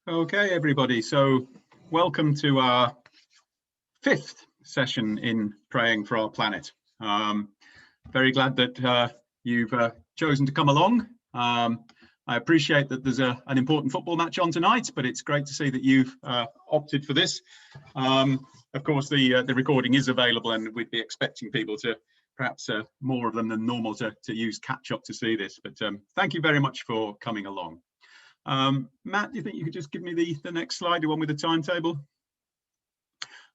Okay, everybody. So welcome to our fifth session in Praying for Our Planet. Very glad that you've chosen to come along. I appreciate that there's an important football match on tonight, but it's great to see that you've opted for this. Of course, the recording is available, and we'd be expecting people to, perhaps more of them than normal, to use catch up to see this. But thank you very much for coming along. Matt, do you think you could just give me the next slide, the one with the timetable?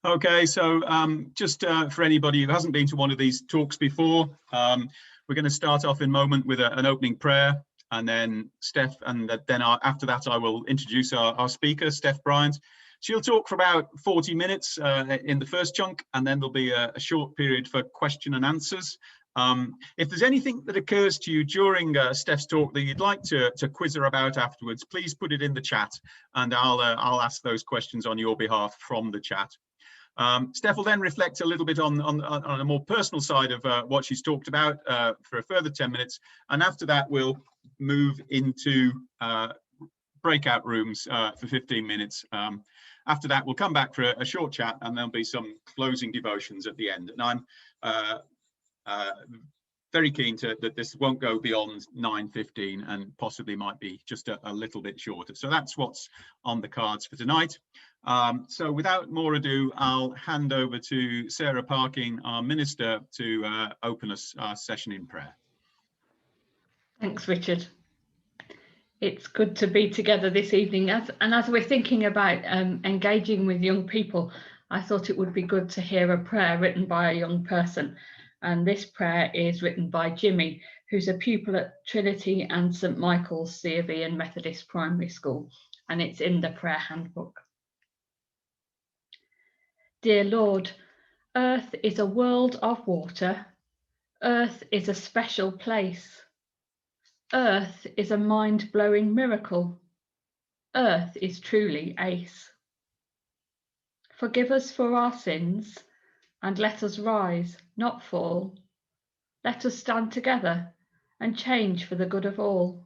Okay, so just for anybody who hasn't been to one of these talks before, we're going to start off in a moment with an opening prayer, and then Steph, and then after that I will introduce our speaker, Steph Bryant. She'll talk for about 40 minutes in the first chunk, and then there'll be a short period for question and answers. If there's anything that occurs to you during Steph's talk that you'd like to quiz her about afterwards, please put it in the chat, and I'll ask those questions on your behalf from the chat. Steph will then reflect a little bit on a more personal side of what she's talked about for a further 10 minutes, and after that we'll move into breakout rooms for 15 minutes. After that we'll come back for a short chat, and there'll be some closing devotions at the end. And I'm very keen that this won't go beyond 9:15 and possibly might be just a little bit shorter. So that's what's on the cards for tonight. So without more ado, I'll hand over to Sarah Parking, our minister, to open our session in prayer. Thanks, Richard. It's good to be together this evening. As we're thinking about engaging with young people, I thought it would be good to hear a prayer written by a young person. And this prayer is written by Jimmy, who's a pupil at Trinity and St Michael's C of E and Methodist Primary School, and it's in the prayer handbook. Dear Lord, Earth is a world of water. Earth is a special place. Earth is a mind-blowing miracle. Earth is truly ace. Forgive us for our sins, and let us rise, not fall. Let us stand together and change for the good of all.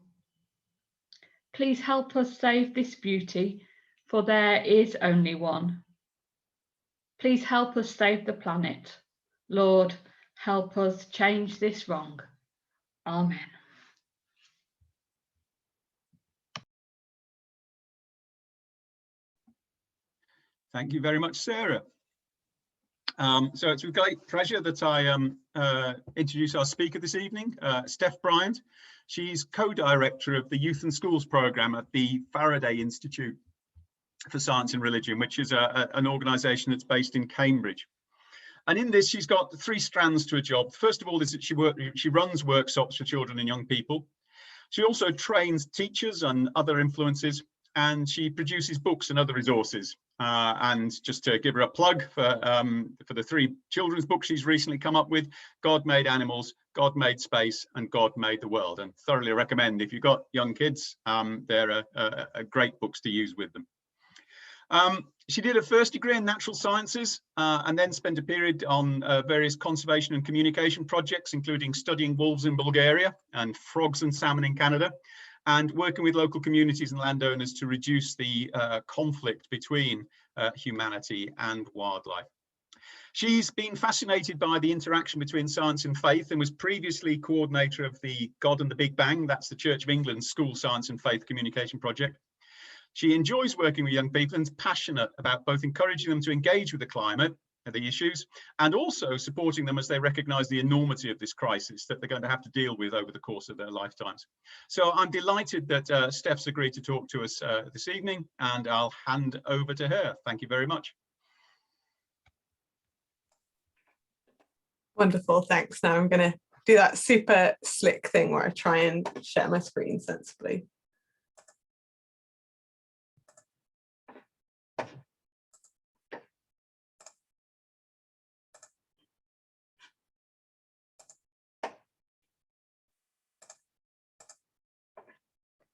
Please help us save this beauty, for there is only one. Please help us save the planet. Lord, help us change this wrong. Amen. Thank you very much, Sarah. So it's with great pleasure that I introduce our speaker this evening, Steph Bryant. She's co-director of the Youth and Schools programme at the Faraday Institute for Science and Religion, which is an organisation that's based in Cambridge. And in this, she's got three strands to her job. First of all is that she runs workshops for children and young people. She also trains teachers and other influences, and she produces books and other resources. And just to give her a plug for the three children's books she's recently come up with: God Made Animals, God Made Space, and God Made the World. And thoroughly recommend, if you've got young kids, they're great books to use with them. She did a first degree in natural sciences and then spent a period on various conservation and communication projects, including studying wolves in Bulgaria and frogs and salmon in Canada, and working with local communities and landowners to reduce the conflict between humanity and wildlife. She's been fascinated by the interaction between science and faith, and was previously coordinator of the God and the Big Bang, that's the Church of England's School Science and Faith Communication Project. She enjoys working with young people and is passionate about both encouraging them to engage with the climate and the issues, and also supporting them as they recognise the enormity of this crisis that they're going to have to deal with over the course of their lifetimes. So I'm delighted that Steph's agreed to talk to us this evening, and I'll hand over to her. Thank you very much. Wonderful, thanks. Now I'm going to do that super slick thing where I try and share my screen sensibly.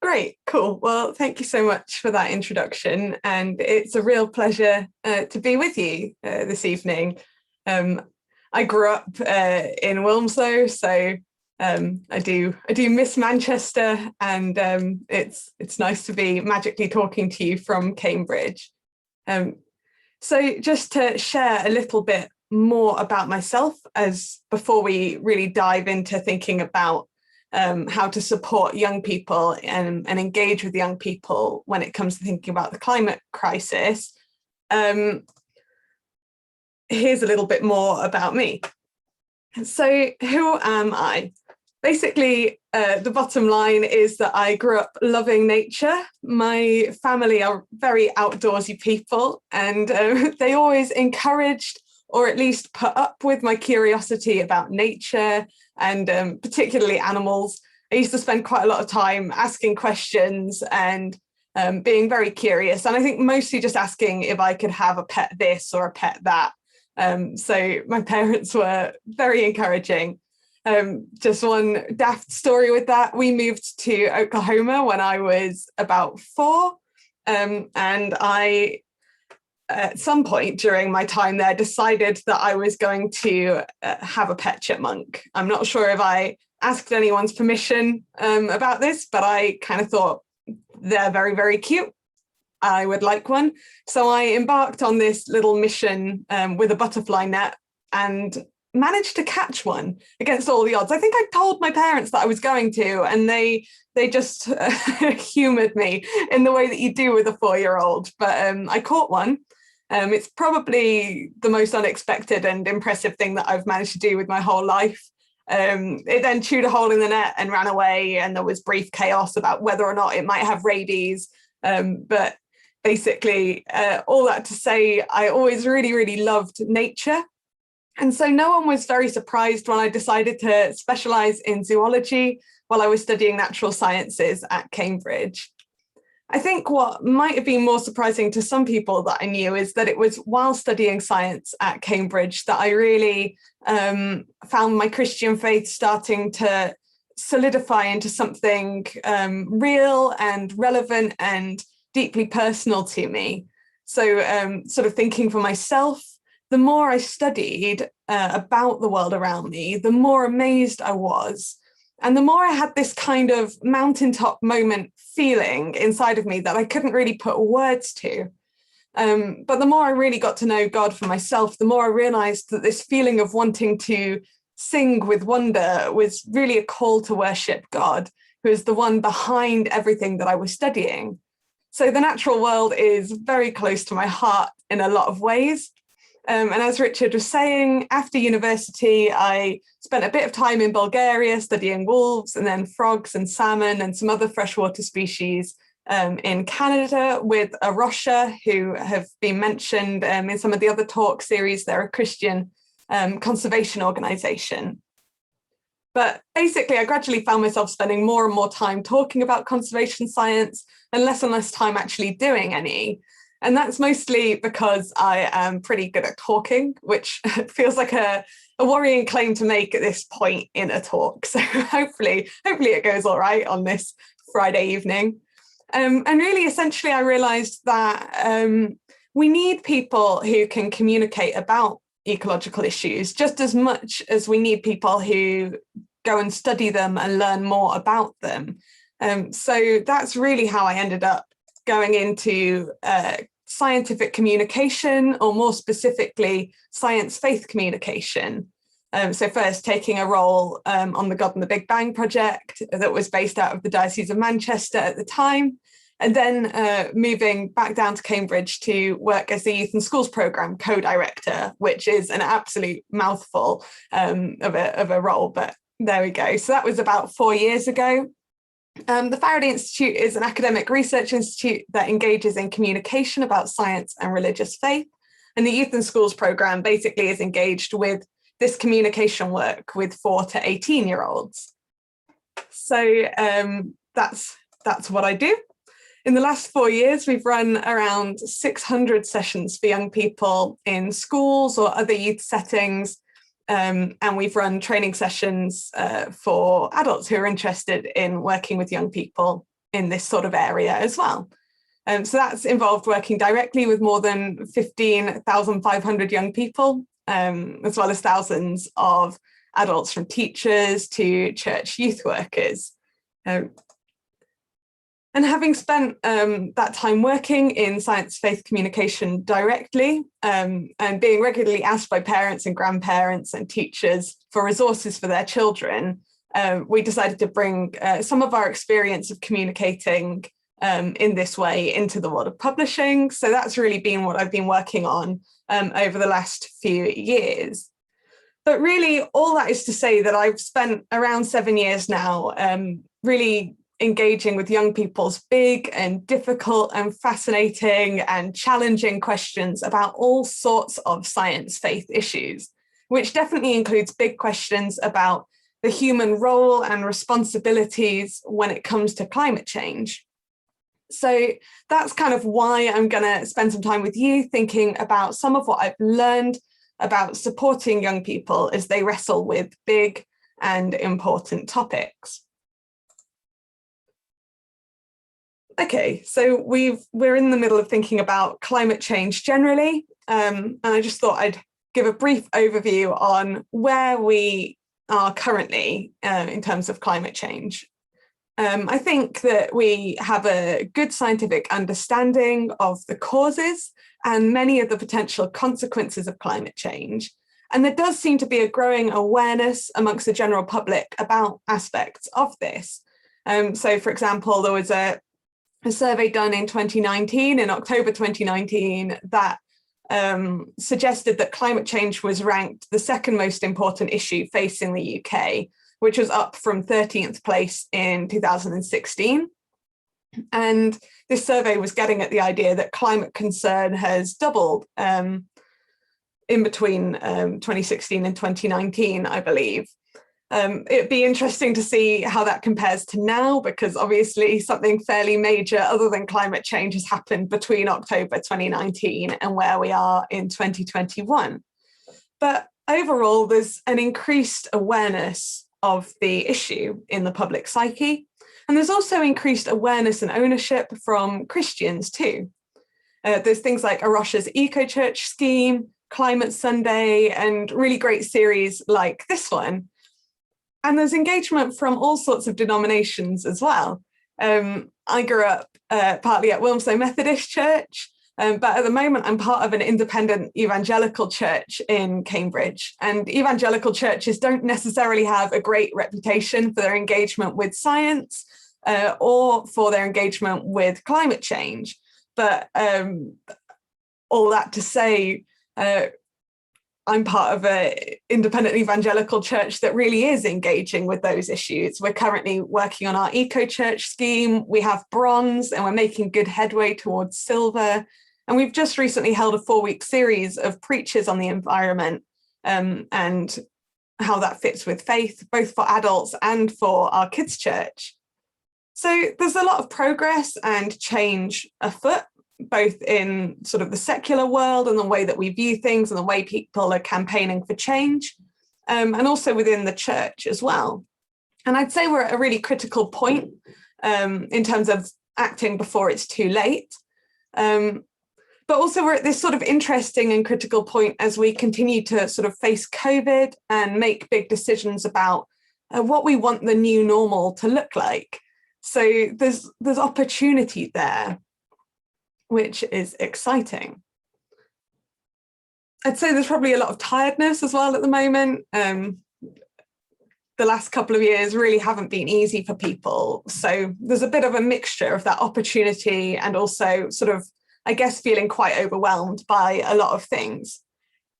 Great, cool. Well, thank you so much for that introduction, and it's a real pleasure to be with you this evening. I grew up in Wilmslow, so I do miss Manchester, and it's nice to be magically talking to you from Cambridge. So just to share a little bit more about myself, as before we really dive into thinking about how to support young people and engage with young people when it comes to thinking about the climate crisis, here's a little bit more about me. So who am I? Basically, the bottom line is that I grew up loving nature. My family are very outdoorsy people, and they always encouraged, or at least put up with, my curiosity about nature and particularly animals. I used to spend quite a lot of time asking questions and being very curious. And I think mostly just asking if I could have a pet this or a pet that. So my parents were very encouraging. Just one daft story with that. We moved to Oklahoma when I was about 4. And I, at some point during my time there, decided that I was going to have a pet chipmunk. I'm not sure if I asked anyone's permission about this, but I kind of thought they're very, very cute. I would like one. So I embarked on this little mission with a butterfly net and managed to catch one against all the odds. I think I told my parents that I was going to, and they just humoured me in the way that you do with a 4-year-old. But I caught one. It's probably the most unexpected and impressive thing that I've managed to do with my whole life. It then chewed a hole in the net and ran away, and there was brief chaos about whether or not it might have rabies. But basically, all that to say, I always really, really loved nature. And so no one was very surprised when I decided to specialise in zoology while I was studying natural sciences at Cambridge. I think what might have been more surprising to some people that I knew is that it was while studying science at Cambridge that I really found my Christian faith starting to solidify into something real and relevant and deeply personal to me. So sort of thinking for myself, the more I studied about the world around me, the more amazed I was. And the more I had this kind of mountaintop moment feeling inside of me that I couldn't really put words to. But the more I really got to know God for myself, the more I realized that this feeling of wanting to sing with wonder was really a call to worship God, who is the one behind everything that I was studying. So the natural world is very close to my heart in a lot of ways. And as Richard was saying, after university, I spent a bit of time in Bulgaria studying wolves and then frogs and salmon and some other freshwater species in Canada with a Russia, who have been mentioned in some of the other talk series. They're a Christian conservation organisation. But basically, I gradually found myself spending more and more time talking about conservation science and less time actually doing any. And that's mostly because I am pretty good at talking, which feels like a worrying claim to make at this point in a talk. So hopefully it goes all right on this Friday evening. And really, essentially, I realized that we need people who can communicate about ecological issues just as much as we need people who go and study them and learn more about them. So that's really how I ended up going into scientific communication, or more specifically, science-faith communication. So first taking a role on the God and the Big Bang project that was based out of the Diocese of Manchester at the time, and then moving back down to Cambridge to work as the Youth and Schools Programme co-director, which is an absolute mouthful of a role, but there we go. So that was about 4 years ago. The Faraday Institute is an academic research institute that engages in communication about science and religious faith. And the Youth and Schools Programme basically is engaged with this communication work with 4 to 18-year-olds. So that's what I do. In the last 4 years, we've run around 600 sessions for young people in schools or other youth settings. And we've run training sessions for adults who are interested in working with young people in this sort of area as well. So that's involved working directly with more than 15,500 young people, as well as thousands of adults from teachers to church youth workers. And having spent that time working in science-faith communication directly and being regularly asked by parents and grandparents and teachers for resources for their children, we decided to bring some of our experience of communicating in this way into the world of publishing. So that's really been what I've been working on over the last few years. But really, all that is to say that I've spent around 7 years now really engaging with young people's big and difficult and fascinating and challenging questions about all sorts of science faith issues, which definitely includes big questions about the human role and responsibilities when it comes to climate change. So that's kind of why I'm going to spend some time with you thinking about some of what I've learned about supporting young people as they wrestle with big and important topics. Okay, so we're in the middle of thinking about climate change generally, and I just thought I'd give a brief overview on where we are currently in terms of climate change. I think that we have a good scientific understanding of the causes and many of the potential consequences of climate change. And there does seem to be a growing awareness amongst the general public about aspects of this. So, for example, there was a survey done in 2019, in October 2019, that suggested that climate change was ranked the second most important issue facing the UK, which was up from 13th place in 2016. And this survey was getting at the idea that climate concern has doubled in between 2016 and 2019, I believe. It'd be interesting to see how that compares to now, because obviously something fairly major other than climate change has happened between October 2019 and where we are in 2021. But overall, there's an increased awareness of the issue in the public psyche. And there's also increased awareness and ownership from Christians too. There's things like Arosha's Eco-Church scheme, Climate Sunday, and really great series like this one. And there's engagement from all sorts of denominations as well. I grew up partly at Wilmslow Methodist Church, but at the moment I'm part of an independent evangelical church in Cambridge. And evangelical churches don't necessarily have a great reputation for their engagement with science or for their engagement with climate change. But all that to say, I'm part of an independent evangelical church that really is engaging with those issues. We're currently working on our Eco-Church scheme. We have bronze and we're making good headway towards silver. And we've just recently held a 4-week series of preachers on the environment and how that fits with faith, both for adults and for our kids' church. So there's a lot of progress and change afoot, both in sort of the secular world and the way that we view things and the way people are campaigning for change, and also within the church as well. And I'd say we're at a really critical point in terms of acting before it's too late. But also we're at this sort of interesting and critical point as we continue to sort of face COVID and make big decisions about what we want the new normal to look like. So there's opportunity there, which is exciting. I'd say there's probably a lot of tiredness as well at the moment. The last couple of years really haven't been easy for people. So there's a bit of a mixture of that opportunity and also sort of, I guess, feeling quite overwhelmed by a lot of things.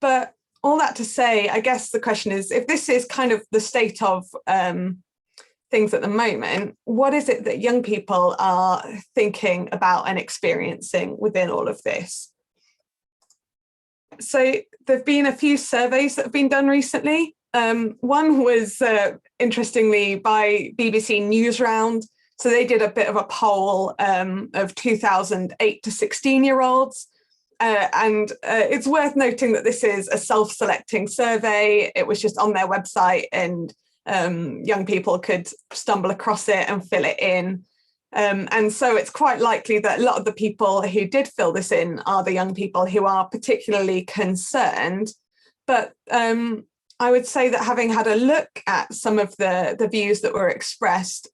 But all that to say, I guess the question is, if this is kind of the state of things at the moment, what is it that young people are thinking about and experiencing within all of this? So there've been a few surveys that have been done recently. One was interestingly by BBC Newsround. So they did a bit of a poll of 2008 to 16-year-olds. And it's worth noting that this is a self-selecting survey. It was just on their website and young people could stumble across it and fill it in. And so it's quite likely that a lot of the people who did fill this in are the young people who are particularly concerned. But I would say that having had a look at some of the views that were expressed,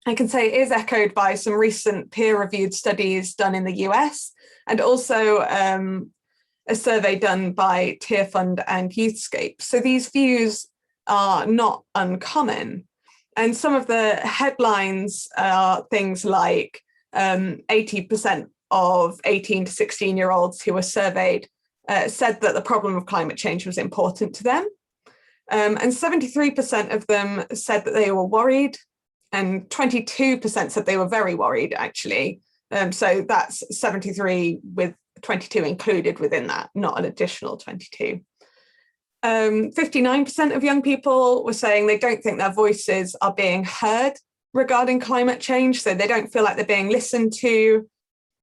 I can say it is echoed by some recent peer-reviewed studies done in the US, and also a survey done by Tear Fund and Youthscape. So these views are not uncommon. And some of the headlines are things like 80% of 18 to 16-year-olds who were surveyed said that the problem of climate change was important to them. And 73% of them said that they were worried, and 22% said they were very worried, actually. So that's 73 with 22 included within that, not an additional 22. 59% of young people were saying they don't think their voices are being heard regarding climate change, so they don't feel like they're being listened to.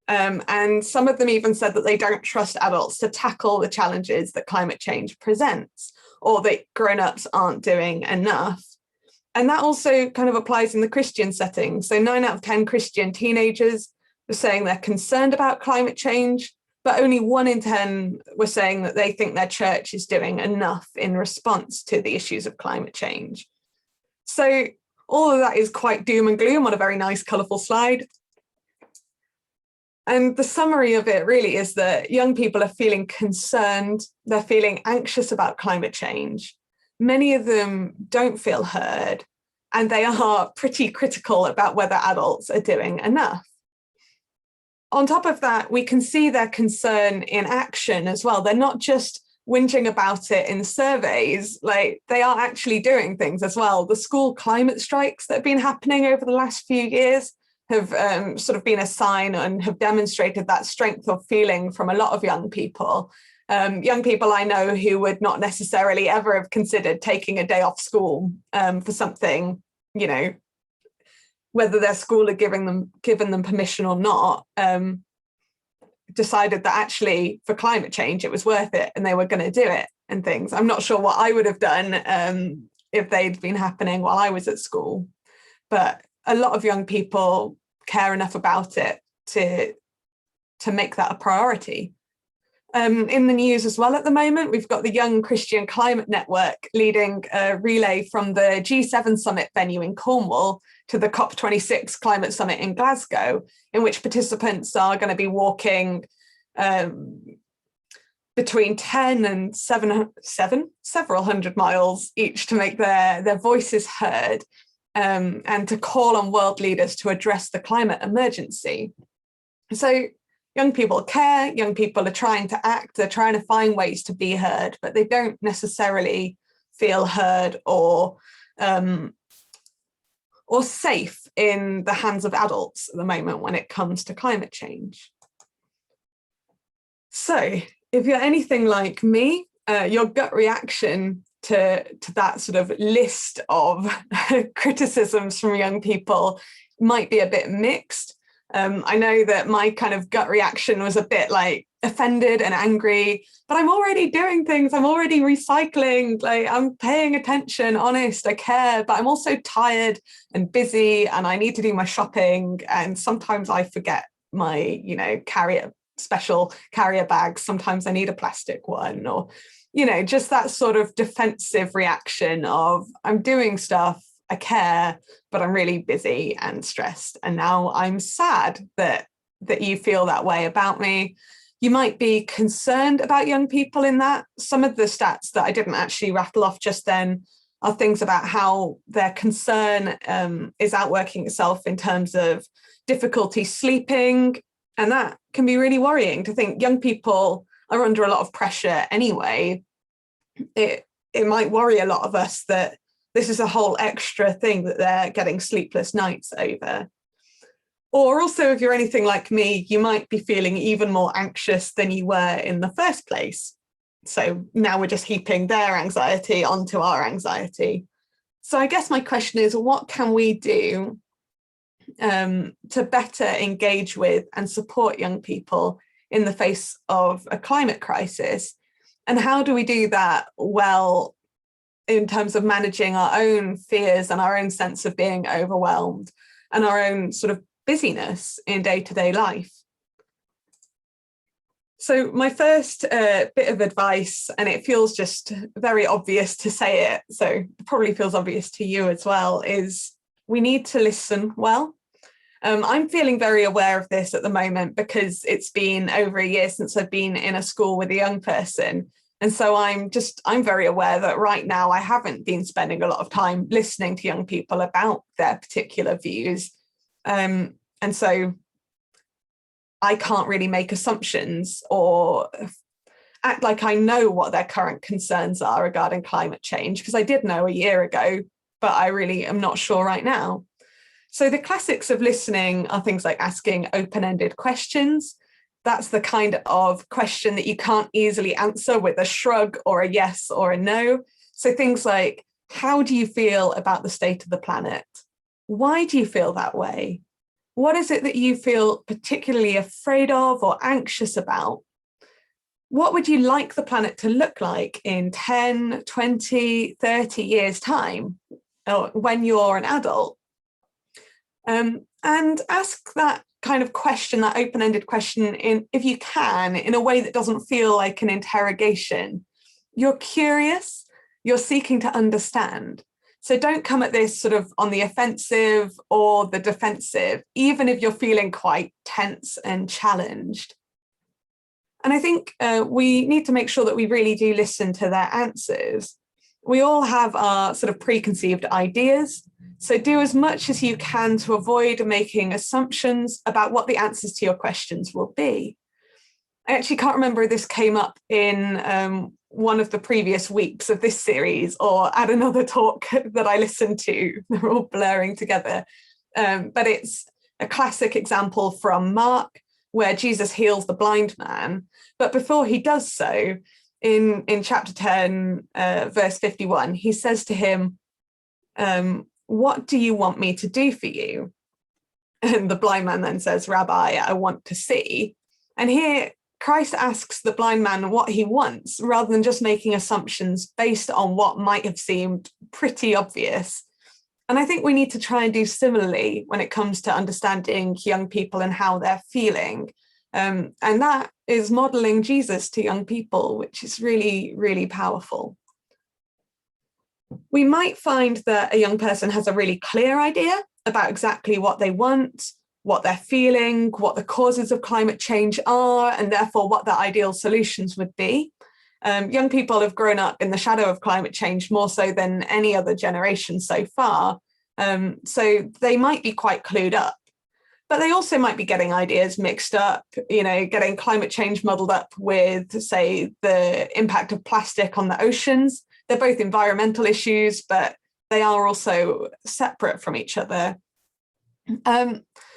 And some of them even said that they don't trust adults to tackle the challenges that climate change presents, or that grown-ups aren't doing enough. And that also kind of applies in the Christian setting. So 9 out of 10 Christian teenagers were saying they're concerned about climate change, but only 1 in 10 were saying that they think their church is doing enough in response to the issues of climate change. So all of that is quite doom and gloom on a very nice, colourful slide. And the summary of it really is that young people are feeling concerned, they're feeling anxious about climate change. Many of them don't feel heard, and they are pretty critical about whether adults are doing enough. On top of that, we can see their concern in action as well. They're not just whinging about it in surveys, like they are actually doing things as well. The school climate strikes that have been happening over the last few years have sort of been a sign and have demonstrated that strength of feeling from a lot of young people. Young people I know who would not necessarily ever have considered taking a day off school for something, you know, whether their school had given them permission or not, decided that actually for climate change it was worth it and they were going to do it and things. I'm not sure what I would have done if they'd been happening while I was at school, but a lot of young people care enough about it to make that a priority. In the news as well at the moment, we've got the Young Christian Climate Network leading a relay from the G7 summit venue in Cornwall to the COP26 climate summit in Glasgow, in which participants are going to be walking between 10 and several hundred miles each to make their voices heard, and to call on world leaders to address the climate emergency. So young people care, young people are trying to act, they're trying to find ways to be heard, but they don't necessarily feel heard or safe in the hands of adults at the moment when it comes to climate change. So if you're anything like me, your gut reaction to that sort of list of criticisms from young people might be a bit mixed. I know that my kind of gut reaction was a bit like offended and angry, but I'm already doing things, I'm already recycling, like I'm paying attention, honest, I care, but I'm also tired and busy and I need to do my shopping. And sometimes I forget my, you know, special carrier bags. Sometimes I need a plastic one, or, you know, just that sort of defensive reaction of I'm doing stuff, I care, but I'm really busy and stressed. And now I'm sad that you feel that way about me. You might be concerned about young people in that. Some of the stats that I didn't actually rattle off just then are things about how their concern is outworking itself in terms of difficulty sleeping. And that can be really worrying to think young people are under a lot of pressure anyway. It might worry a lot of us that this is a whole extra thing that they're getting sleepless nights over. Or also, if you're anything like me, you might be feeling even more anxious than you were in the first place. So now we're just heaping their anxiety onto our anxiety. So I guess my question is, what can we do to better engage with and support young people in the face of a climate crisis? And how do we do that well in terms of managing our own fears and our own sense of being overwhelmed and our own sort of busyness in day-to-day life? So my first bit of advice, and it feels just very obvious to say it, so it probably feels obvious to you as well, is we need to listen well. I'm feeling very aware of this at the moment because it's been over a year since I've been in a school with a young person. And so I'm very aware that right now I haven't been spending a lot of time listening to young people about their particular views. And so I can't really make assumptions or act like I know what their current concerns are regarding climate change, because I did know a year ago, but I really am not sure right now. So the classics of listening are things like asking open-ended questions. That's the kind of question that you can't easily answer with a shrug or a yes or a no. So things like, how do you feel about the state of the planet? Why do you feel that way? What is it that you feel particularly afraid of or anxious about? What would you like the planet to look like in 10, 20, 30 years' time, or when you're an adult? And ask that kind of question, that open-ended question, if you can, in a way that doesn't feel like an interrogation. You're curious, you're seeking to understand. So don't come at this sort of on the offensive or the defensive, even if you're feeling quite tense and challenged. And I think we need to make sure that we really do listen to their answers. We all have our sort of preconceived ideas. So do as much as you can to avoid making assumptions about what the answers to your questions will be. I actually can't remember if this came up in one of the previous weeks of this series or at another talk that I listened to. They're all blurring together. But it's a classic example from Mark, where Jesus heals the blind man. But before he does so, in chapter 10, verse 51, he says to him, what do you want me to do for you? And the blind man then says, Rabbi, I want to see. And here Christ asks the blind man what he wants, rather than just making assumptions based on what might have seemed pretty obvious. And I think we need to try and do similarly when it comes to understanding young people and how they're feeling. And that is modeling Jesus to young people, which is really, really powerful. We might find that a young person has a really clear idea about exactly what they want, what they're feeling, what the causes of climate change are, and therefore what their ideal solutions would be. Young people have grown up in the shadow of climate change more so than any other generation so far. So they might be quite clued up, but they also might be getting ideas mixed up, getting climate change muddled up with, say, the impact of plastic on the oceans. They're both environmental issues, but they are also separate from each other.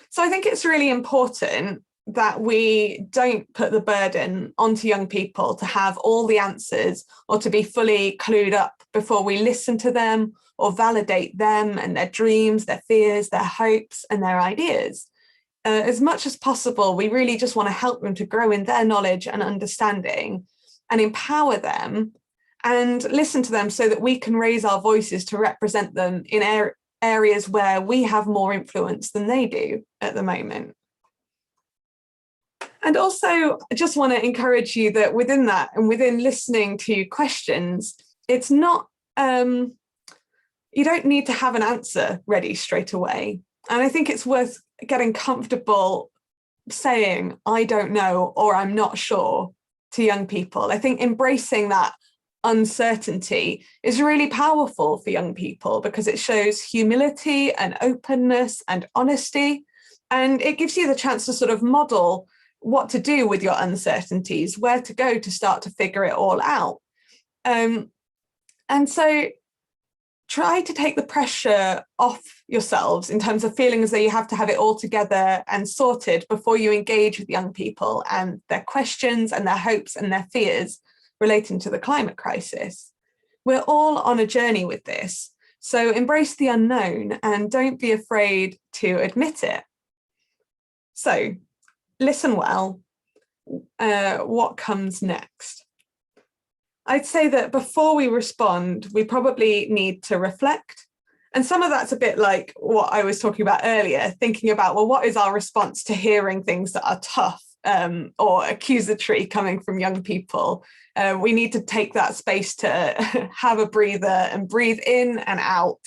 So I think it's really important that we don't put the burden onto young people to have all the answers or to be fully clued up before we listen to them or validate them and their dreams, their fears, their hopes, and their ideas. As much as possible, we really just want to help them to grow in their knowledge and understanding and empower them and listen to them so that we can raise our voices to represent them in areas where we have more influence than they do at the moment. And also, I just want to encourage you that within that and within listening to questions, it's not, you don't need to have an answer ready straight away. And I think it's worth getting comfortable saying, I don't know, or I'm not sure to young people. I think embracing that uncertainty is really powerful for young people because it shows humility and openness and honesty. And it gives you the chance to sort of model what to do with your uncertainties, where to go to start to figure it all out. And so try to take the pressure off yourselves in terms of feeling as though you have to have it all together and sorted before you engage with young people and their questions and their hopes and their fears relating to the climate crisis. We're all on a journey with this, so embrace the unknown and don't be afraid to admit it. So listen well. What comes next? I'd say that before we respond, we probably need to reflect. And some of that's a bit like what I was talking about earlier, thinking about, well, what is our response to hearing things that are tough or accusatory coming from young people. We need to take that space to have a breather and breathe in and out,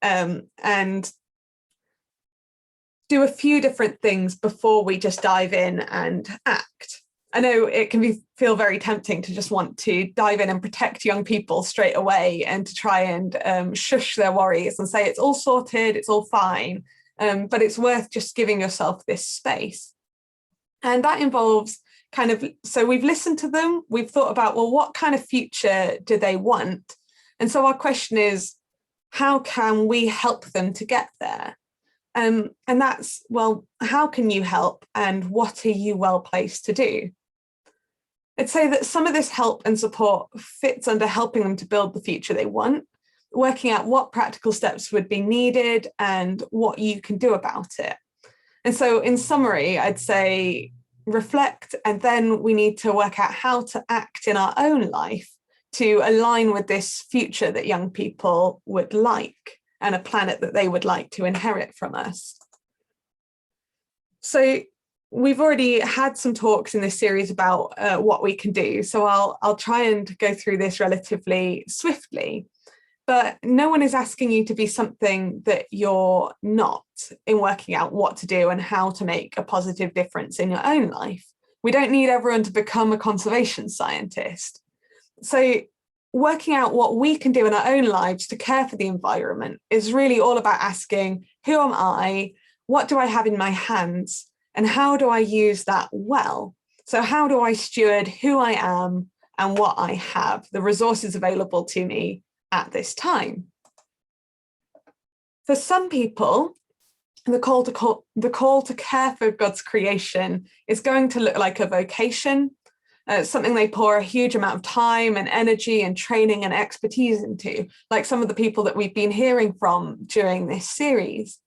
and do a few different things before we just dive in and act. I know it can feel very tempting to just want to dive in and protect young people straight away and to try and shush their worries and say it's all sorted, it's all fine. But it's worth just giving yourself this space. And that involves so we've listened to them, we've thought about, well, what kind of future do they want? And so our question is, how can we help them to get there? And that's, well, how can you help and what are you well placed to do? I'd say that some of this help and support fits under helping them to build the future they want, working out what practical steps would be needed and what you can do about it. And so in summary, I'd say reflect, and then we need to work out how to act in our own life to align with this future that young people would like and a planet that they would like to inherit from us. So we've already had some talks in this series about what we can do. So I'll try and go through this relatively swiftly, but no one is asking you to be something that you're not in working out what to do and how to make a positive difference in your own life. We don't need everyone to become a conservation scientist. So working out what we can do in our own lives to care for the environment is really all about asking, who am I? What do I have in my hands? And how do I use that well? So how do I steward who I am and what I have, the resources available to me at this time? For some people, the call to care for God's creation is going to look like a vocation, something they pour a huge amount of time and energy and training and expertise into, like some of the people that we've been hearing from during this series.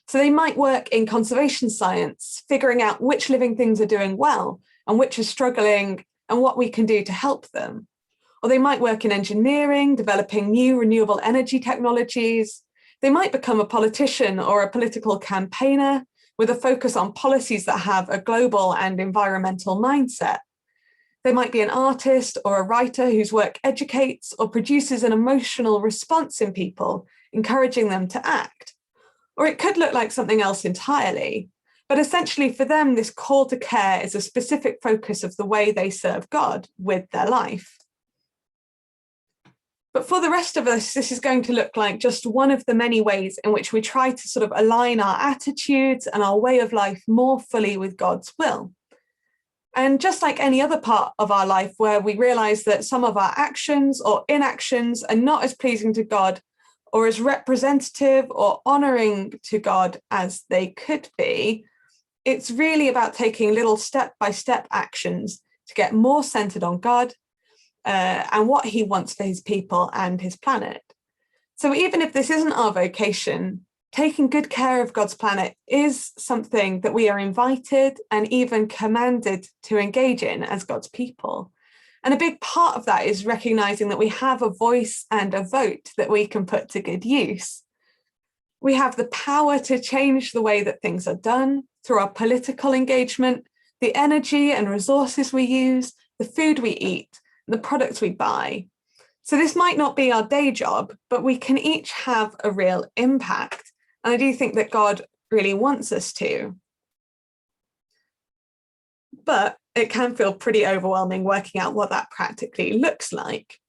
So they might work in conservation science, figuring out which living things are doing well and which are struggling and what we can do to help them. Or they might work in engineering, developing new renewable energy technologies. They might become a politician or a political campaigner with a focus on policies that have a global and environmental mindset. They might be an artist or a writer whose work educates or produces an emotional response in people, encouraging them to act. Or it could look like something else entirely. But essentially for them, this call to care is a specific focus of the way they serve God with their life. But for the rest of us, this is going to look like just one of the many ways in which we try to sort of align our attitudes and our way of life more fully with God's will. And just like any other part of our life where we realize that some of our actions or inactions are not as pleasing to God or as representative or honoring to God as they could be, it's really about taking little step-by-step actions to get more centered on God and what he wants for his people and his planet. So even if this isn't our vocation, taking good care of God's planet is something that we are invited and even commanded to engage in as God's people. And a big part of that is recognizing that we have a voice and a vote that we can put to good use. We have the power to change the way that things are done through our political engagement, the energy and resources we use, the food we eat, the products we buy. So this might not be our day job, but we can each have a real impact. And I do think that God really wants us to. But it can feel pretty overwhelming working out what that practically looks like.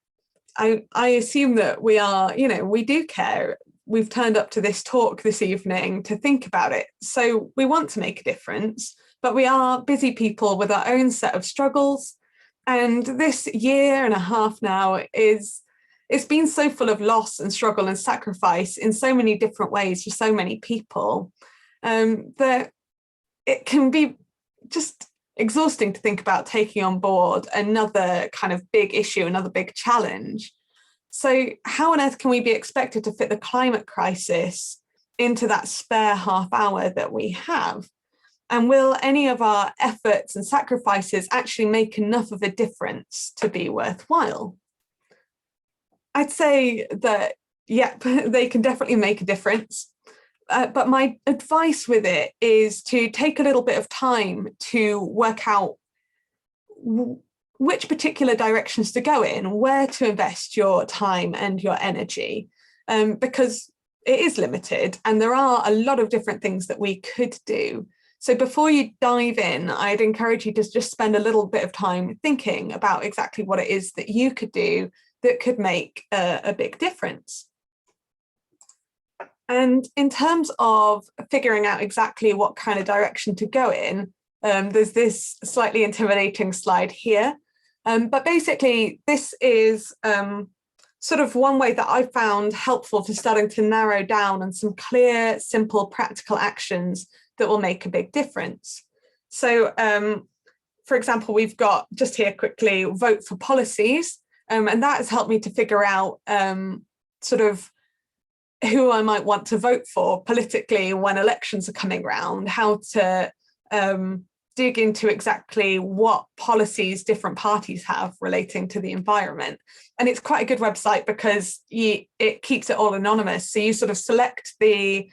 I assume that we are, we do care. We've turned up to this talk this evening to think about it. So we want to make a difference, but we are busy people with our own set of struggles. And this year and a half now it's been so full of loss and struggle and sacrifice in so many different ways for so many people that it can be just exhausting to think about taking on board another kind of big issue, another big challenge. So how on earth can we be expected to fit the climate crisis into that spare half hour that we have? And will any of our efforts and sacrifices actually make enough of a difference to be worthwhile? I'd say that, yep, they can definitely make a difference. But my advice with it is to take a little bit of time to work out which particular directions to go in, where to invest your time and your energy, because it is limited and there are a lot of different things that we could do. So before you dive in, I'd encourage you to just spend a little bit of time thinking about exactly what it is that you could do that could make a big difference. And in terms of figuring out exactly what kind of direction to go in, there's this slightly intimidating slide here. But basically, this is sort of one way that I found helpful for starting to narrow down on some clear, simple, practical actions that will make a big difference. So, for example, we've got just here quickly, vote for policies. And that has helped me to figure out sort of who I might want to vote for politically when elections are coming around, how to dig into exactly what policies different parties have relating to the environment. And it's quite a good website because it keeps it all anonymous. So you sort of select the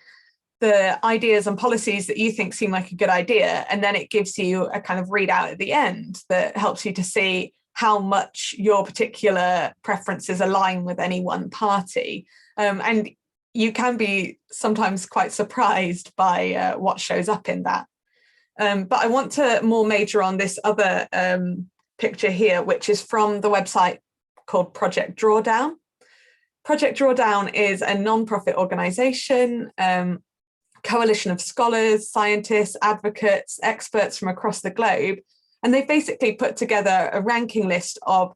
ideas and policies that you think seem like a good idea, and then it gives you a kind of readout at the end that helps you to see how much your particular preferences align with any one party. And you can be sometimes quite surprised by what shows up in that. But I want to more major on this other picture here, which is from the website called Project Drawdown. Project Drawdown is a non-profit organization, coalition of scholars, scientists, advocates, experts from across the globe. And they've basically put together a ranking list of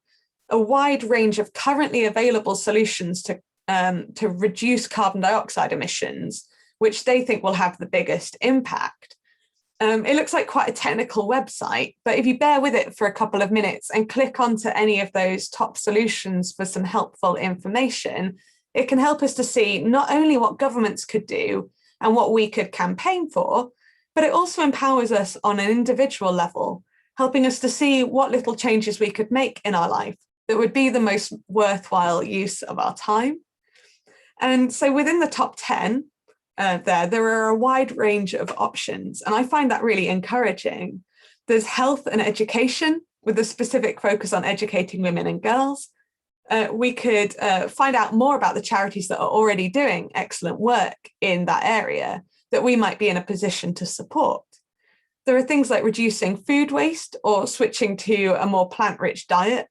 a wide range of currently available solutions to reduce carbon dioxide emissions, which they think will have the biggest impact. It looks like quite a technical website, but if you bear with it for a couple of minutes and click onto any of those top solutions for some helpful information, it can help us to see not only what governments could do and what we could campaign for, but it also empowers us on an individual level, helping us to see what little changes we could make in our life that would be the most worthwhile use of our time. And so within the top 10, there are a wide range of options, and I find that really encouraging. There's health and education with a specific focus on educating women and girls. We could find out more about the charities that are already doing excellent work in that area that we might be in a position to support. There are things like reducing food waste or switching to a more plant-rich diet,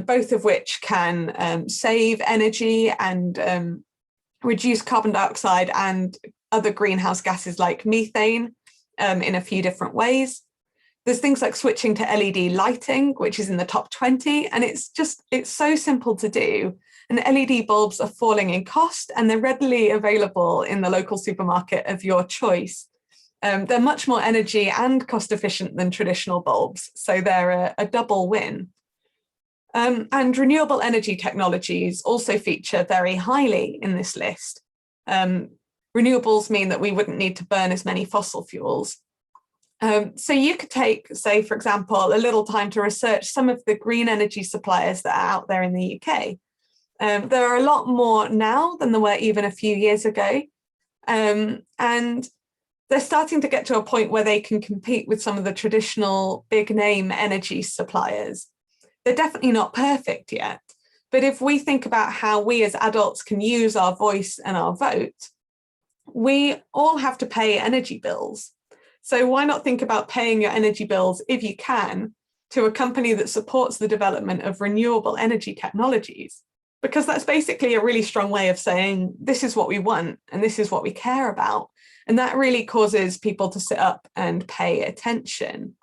both of which can save energy and reduce carbon dioxide and other greenhouse gases like methane in a few different ways. There's things like switching to LED lighting, which is in the top 20, and it's so simple to do. And LED bulbs are falling in cost and they're readily available in the local supermarket of your choice. They're much more energy and cost efficient than traditional bulbs, so they're a double win. And renewable energy technologies also feature very highly in this list. Renewables mean that we wouldn't need to burn as many fossil fuels. So you could take, say, for example, a little time to research some of the green energy suppliers that are out there in the UK. There are a lot more now than there were even a few years ago. And they're starting to get to a point where they can compete with some of the traditional big name energy suppliers. They're definitely not perfect yet. But if we think about how we as adults can use our voice and our vote, we all have to pay energy bills. So why not think about paying your energy bills, if you can, to a company that supports the development of renewable energy technologies? Because that's basically a really strong way of saying, this is what we want and this is what we care about. And that really causes people to sit up and pay attention.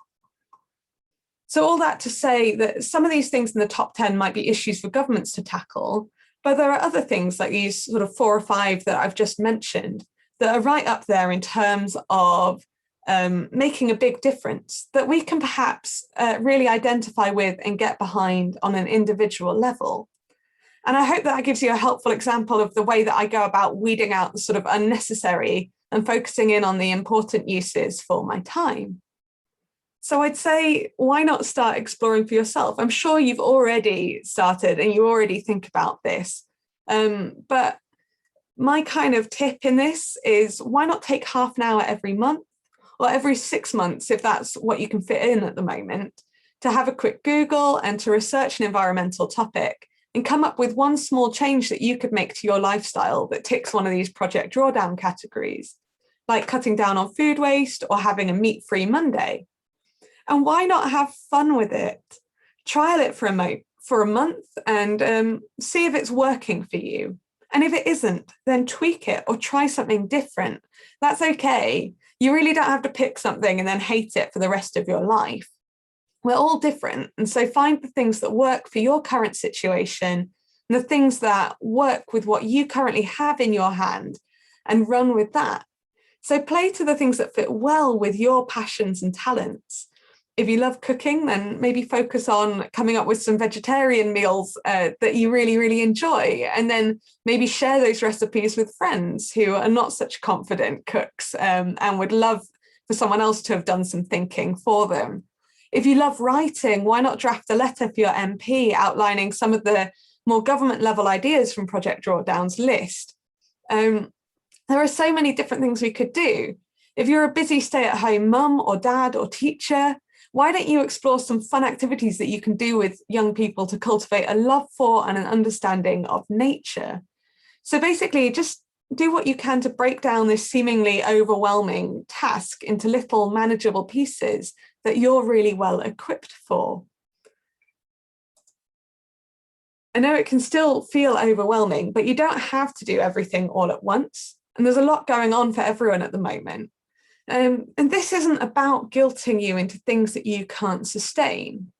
So all that to say that some of these things in the top 10 might be issues for governments to tackle, but there are other things like these sort of 4 or 5 that I've just mentioned that are right up there in terms of making a big difference that we can perhaps really identify with and get behind on an individual level. And I hope that gives you a helpful example of the way that I go about weeding out the sort of unnecessary and focusing in on the important uses for my time. So I'd say, why not start exploring for yourself? I'm sure you've already started and you already think about this, but my kind of tip in this is, why not take half an hour every month or every 6 months, if that's what you can fit in at the moment, to have a quick Google and to research an environmental topic and come up with one small change that you could make to your lifestyle that ticks one of these Project Drawdown categories, like cutting down on food waste or having a meat-free Monday. And why not have fun with it? Trial it for a month and see if it's working for you. And if it isn't, then tweak it or try something different. That's okay. You really don't have to pick something and then hate it for the rest of your life. We're all different. And so find the things that work for your current situation and the things that work with what you currently have in your hand and run with that. So play to the things that fit well with your passions and talents. If you love cooking, then maybe focus on coming up with some vegetarian meals that you really, really enjoy, and then maybe share those recipes with friends who are not such confident cooks and would love for someone else to have done some thinking for them. If you love writing, why not draft a letter for your MP outlining some of the more government level ideas from Project Drawdown's list? There are so many different things we could do. If you're a busy stay-at-home mum or dad or teacher, why don't you explore some fun activities that you can do with young people to cultivate a love for and an understanding of nature? So basically, just do what you can to break down this seemingly overwhelming task into little manageable pieces that you're really well equipped for. I know it can still feel overwhelming, but you don't have to do everything all at once. And there's a lot going on for everyone at the moment. And this isn't about guilting you into things that you can't sustain.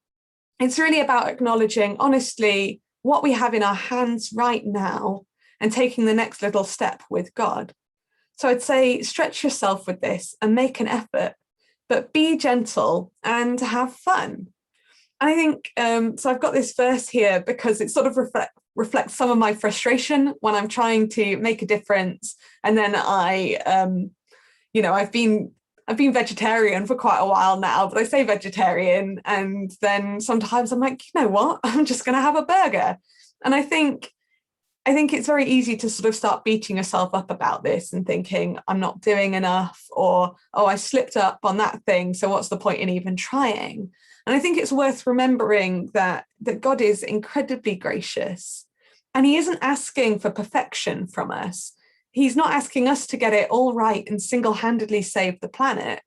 It's really about acknowledging, honestly, what we have in our hands right now and taking the next little step with God. So I'd say stretch yourself with this and make an effort, but be gentle and have fun. And I think, so I've got this verse here because it sort of reflects some of my frustration when I'm trying to make a difference. And then I've been vegetarian for quite a while now, but I say vegetarian, and then sometimes I'm like, you know what, I'm just going to have a burger. And I think it's very easy to sort of start beating yourself up about this and thinking, I'm not doing enough, or, oh, I slipped up on that thing, so what's the point in even trying? And I think it's worth remembering that God is incredibly gracious, and he isn't asking for perfection from us. He's not asking us to get it all right and single-handedly save the planet.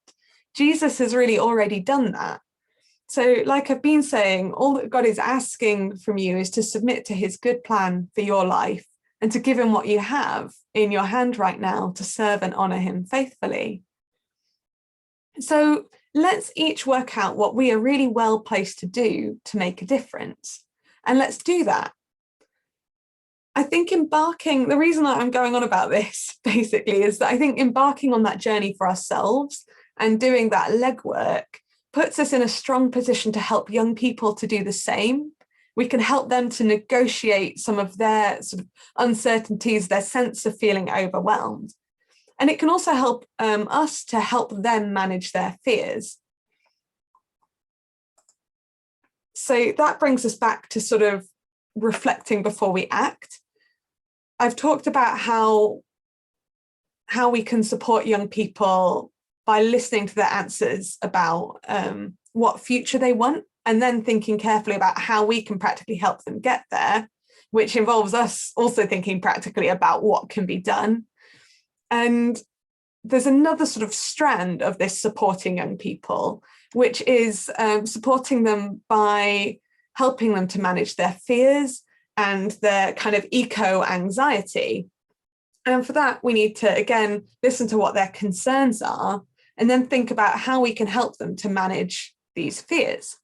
Jesus has really already done that. So like I've been saying, all that God is asking from you is to submit to his good plan for your life and to give him what you have in your hand right now to serve and honor him faithfully. So let's each work out what we are really well placed to do to make a difference. And let's do that. I think the reason that I'm going on about this basically is that I think embarking on that journey for ourselves and doing that legwork puts us in a strong position to help young people to do the same. We can help them to negotiate some of their sort of uncertainties, their sense of feeling overwhelmed. And it can also help us to help them manage their fears. So that brings us back to sort of reflecting before we act. I've talked about how we can support young people by listening to their answers about what future they want, and then thinking carefully about how we can practically help them get there, which involves us also thinking practically about what can be done. And there's another sort of strand of this supporting young people, which is supporting them by helping them to manage their fears and their kind of eco-anxiety. And for that, we need to, again, listen to what their concerns are and then think about how we can help them to manage these fears.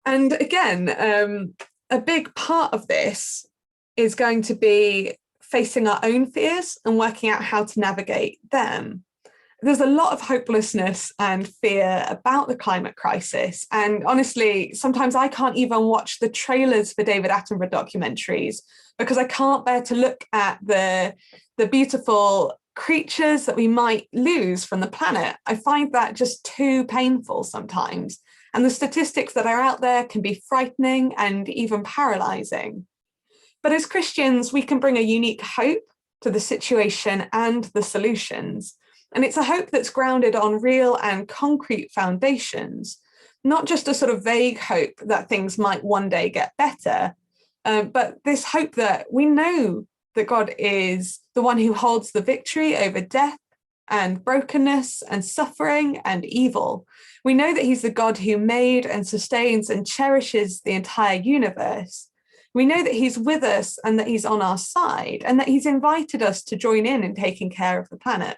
And again, a big part of this is going to be facing our own fears and working out how to navigate them. There's a lot of hopelessness and fear about the climate crisis. And honestly, sometimes I can't even watch the trailers for David Attenborough documentaries because I can't bear to look at the beautiful creatures that we might lose from the planet. I find that just too painful sometimes. And the statistics that are out there can be frightening and even paralyzing. But as Christians, we can bring a unique hope to the situation and the solutions. And it's a hope that's grounded on real and concrete foundations, not just a sort of vague hope that things might one day get better, but this hope that we know that God is the one who holds the victory over death and brokenness and suffering and evil. We know that he's the God who made and sustains and cherishes the entire universe. We know that he's with us and that he's on our side and that he's invited us to join in taking care of the planet.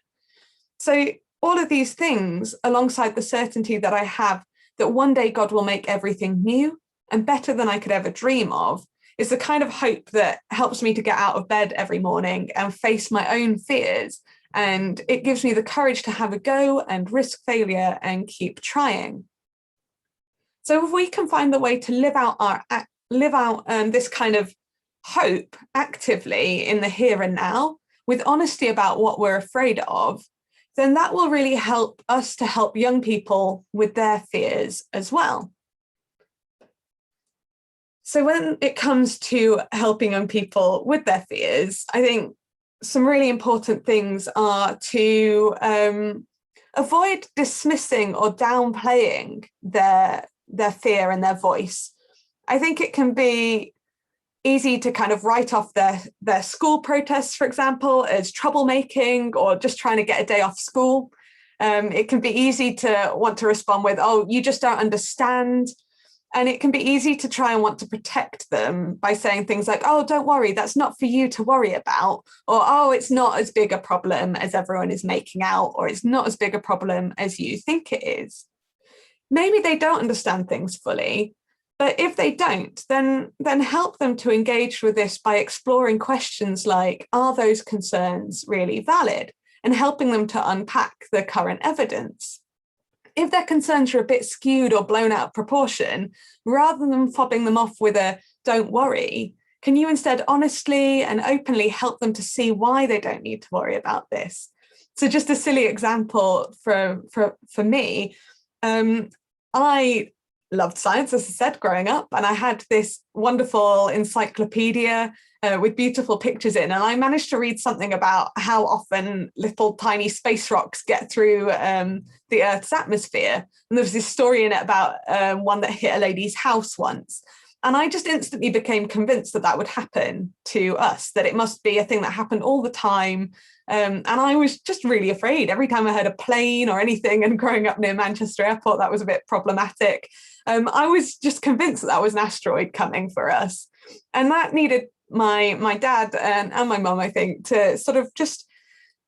So all of these things, alongside the certainty that I have that one day God will make everything new and better than I could ever dream of, is the kind of hope that helps me to get out of bed every morning and face my own fears. And it gives me the courage to have a go and risk failure and keep trying. So if we can find the way to live out this kind of hope actively in the here and now, with honesty about what we're afraid of, then that will really help us to help young people with their fears as well. So when it comes to helping young people with their fears, I think some really important things are to avoid dismissing or downplaying their fear and their voice. I think it can be easy to kind of write off their school protests, for example, as troublemaking or just trying to get a day off school. It can be easy to want to respond with, oh, you just don't understand. And it can be easy to try and want to protect them by saying things like, oh, don't worry, that's not for you to worry about. Or, oh, it's not as big a problem as everyone is making out, or it's not as big a problem as you think it is. Maybe they don't understand things fully, but if they don't, then help them to engage with this by exploring questions like, are those concerns really valid? And helping them to unpack the current evidence. If their concerns are a bit skewed or blown out of proportion, rather than fobbing them off with a don't worry, can you instead honestly and openly help them to see why they don't need to worry about this? So just a silly example for me, I loved science, as I said, growing up, and I had this wonderful encyclopedia with beautiful pictures in, and I managed to read something about how often little tiny space rocks get through the Earth's atmosphere. And there was this story in it about one that hit a lady's house once. And I just instantly became convinced that would happen to us, that it must be a thing that happened all the time. And I was just really afraid every time I heard a plane or anything, and growing up near Manchester Airport, that was a bit problematic. I was just convinced that was an asteroid coming for us. And that needed my dad and my mum, I think, to sort of just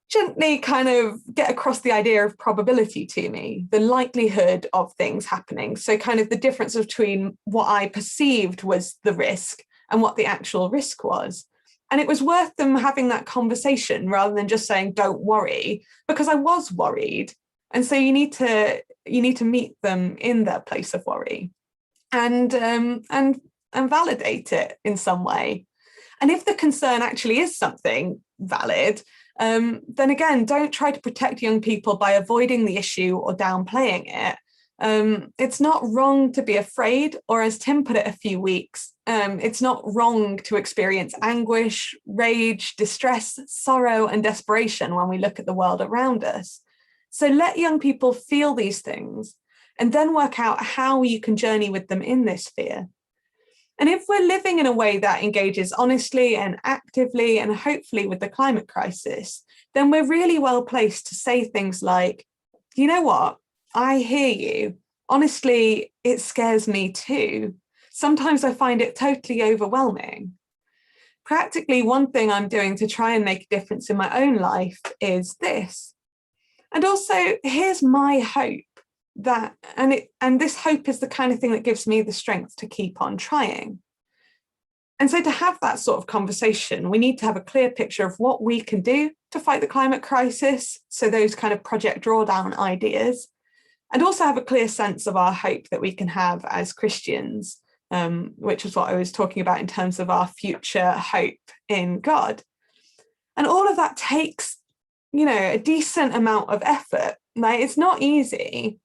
gently kind of get across the idea of probability to me, the likelihood of things happening. So kind of the difference between what I perceived was the risk and what the actual risk was. And it was worth them having that conversation rather than just saying, don't worry, because I was worried. And so you need to meet them in their place of worry and validate it in some way. And if the concern actually is something valid, then again, don't try to protect young people by avoiding the issue or downplaying it. It's not wrong to be afraid, or as Tim put it a few weeks, it's not wrong to experience anguish, rage, distress, sorrow, and desperation when we look at the world around us. So let young people feel these things and then work out how you can journey with them in this fear. And if we're living in a way that engages honestly and actively and hopefully with the climate crisis, then we're really well placed to say things like, you know what, I hear you. Honestly, it scares me too. Sometimes I find it totally overwhelming. Practically, one thing I'm doing to try and make a difference in my own life is this. And also, here's my hope. And this hope is the kind of thing that gives me the strength to keep on trying. And so to have that sort of conversation, we need to have a clear picture of what we can do to fight the climate crisis. So those kind of project drawdown ideas, and also have a clear sense of our hope that we can have as Christians, which is what I was talking about in terms of our future hope in God. And all of that takes, a decent amount of effort. Like, it's not easy.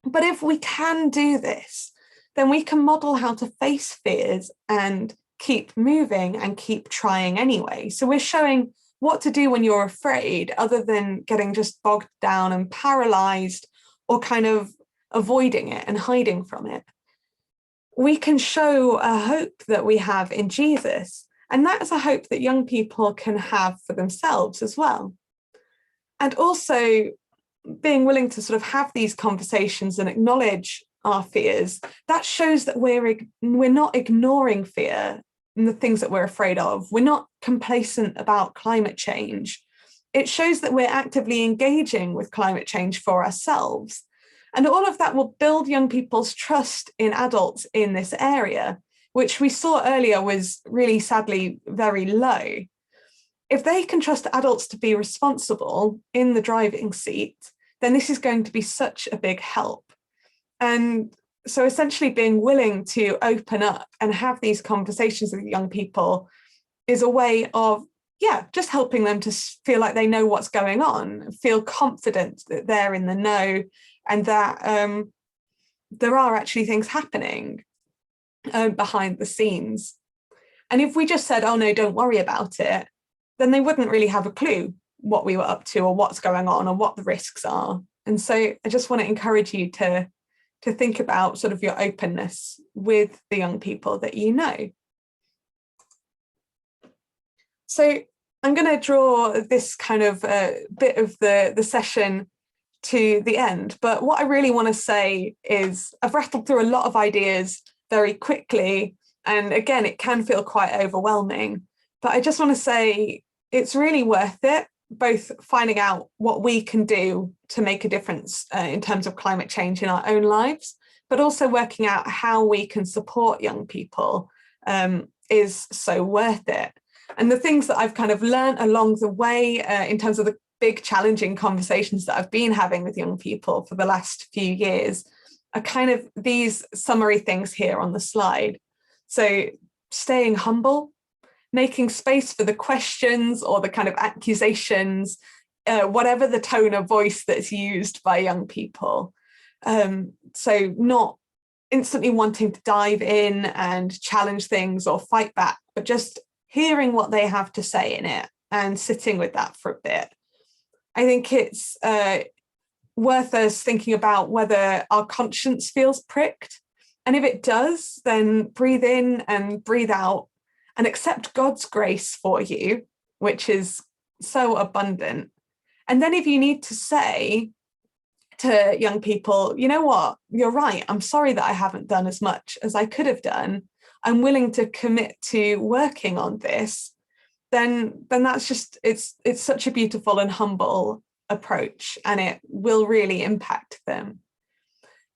But if we can do this, then we can model how to face fears and keep moving and keep trying anyway. So we're showing what to do when you're afraid, other than getting just bogged down and paralyzed or kind of avoiding it and hiding from it. We can show a hope that we have in Jesus, and that's a hope that young people can have for themselves as well. And also being willing to sort of have these conversations and acknowledge our fears, that shows that we're not ignoring fear and the things that we're afraid of. We're not complacent about climate change. It shows that we're actively engaging with climate change for ourselves. And all of that will build young people's trust in adults in this area, which we saw earlier was really sadly very low. If they can trust adults to be responsible in the driving seat, then this is going to be such a big help. And so essentially being willing to open up and have these conversations with young people is a way of, just helping them to feel like they know what's going on, feel confident that they're in the know, and that there are actually things happening behind the scenes. And if we just said, oh no, don't worry about it, then they wouldn't really have a clue what we were up to or what's going on or what the risks are. And so I just want to encourage you to think about sort of your openness with the young people that you know. So I'm going to draw this kind of bit of the session to the end, but what I really want to say is I've rattled through a lot of ideas very quickly, and again, it can feel quite overwhelming, but I just want to say it's really worth it, both finding out what we can do to make a difference in terms of climate change in our own lives, but also working out how we can support young people is so worth it. And the things that I've kind of learned along the way in terms of the big challenging conversations that I've been having with young people for the last few years are kind of these summary things here on the slide. So staying humble, making space for the questions or the kind of accusations, whatever the tone of voice that's used by young people. So not instantly wanting to dive in and challenge things or fight back, but just hearing what they have to say in it and sitting with that for a bit. I think it's worth us thinking about whether our conscience feels pricked. And if it does, then breathe in and breathe out and accept God's grace for you, which is so abundant. And then if you need to say to young people, you know what, you're right, I'm sorry that I haven't done as much as I could have done, I'm willing to commit to working on this, then that's just, it's such a beautiful and humble approach, and it will really impact them.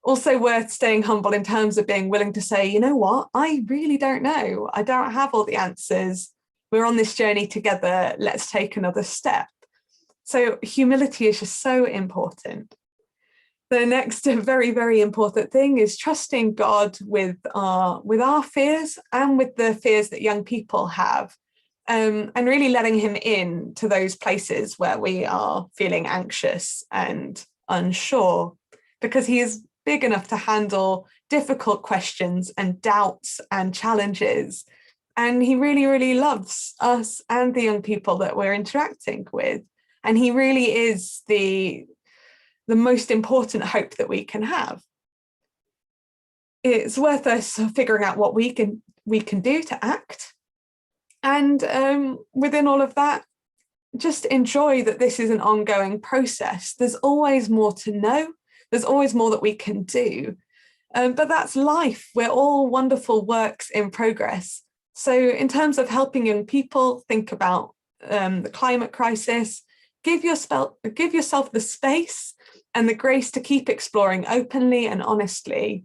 Also worth staying humble in terms of being willing to say, you know what, I really don't know. I don't have all the answers. We're on this journey together. Let's take another step. So humility is just so important. The next very, very important thing is trusting God with our fears and with the fears that young people have, and really letting him in to those places where we are feeling anxious and unsure, because he is big enough to handle difficult questions and doubts and challenges. And he really, really loves us and the young people that we're interacting with. And he really is the most important hope that we can have. It's worth us figuring out what we can do to act. And within all of that, just enjoy that this is an ongoing process. There's always more to know. There's always more that we can do. But that's life. We're all wonderful works in progress. So in terms of helping young people think about the climate crisis, give yourself the space and the grace to keep exploring openly and honestly.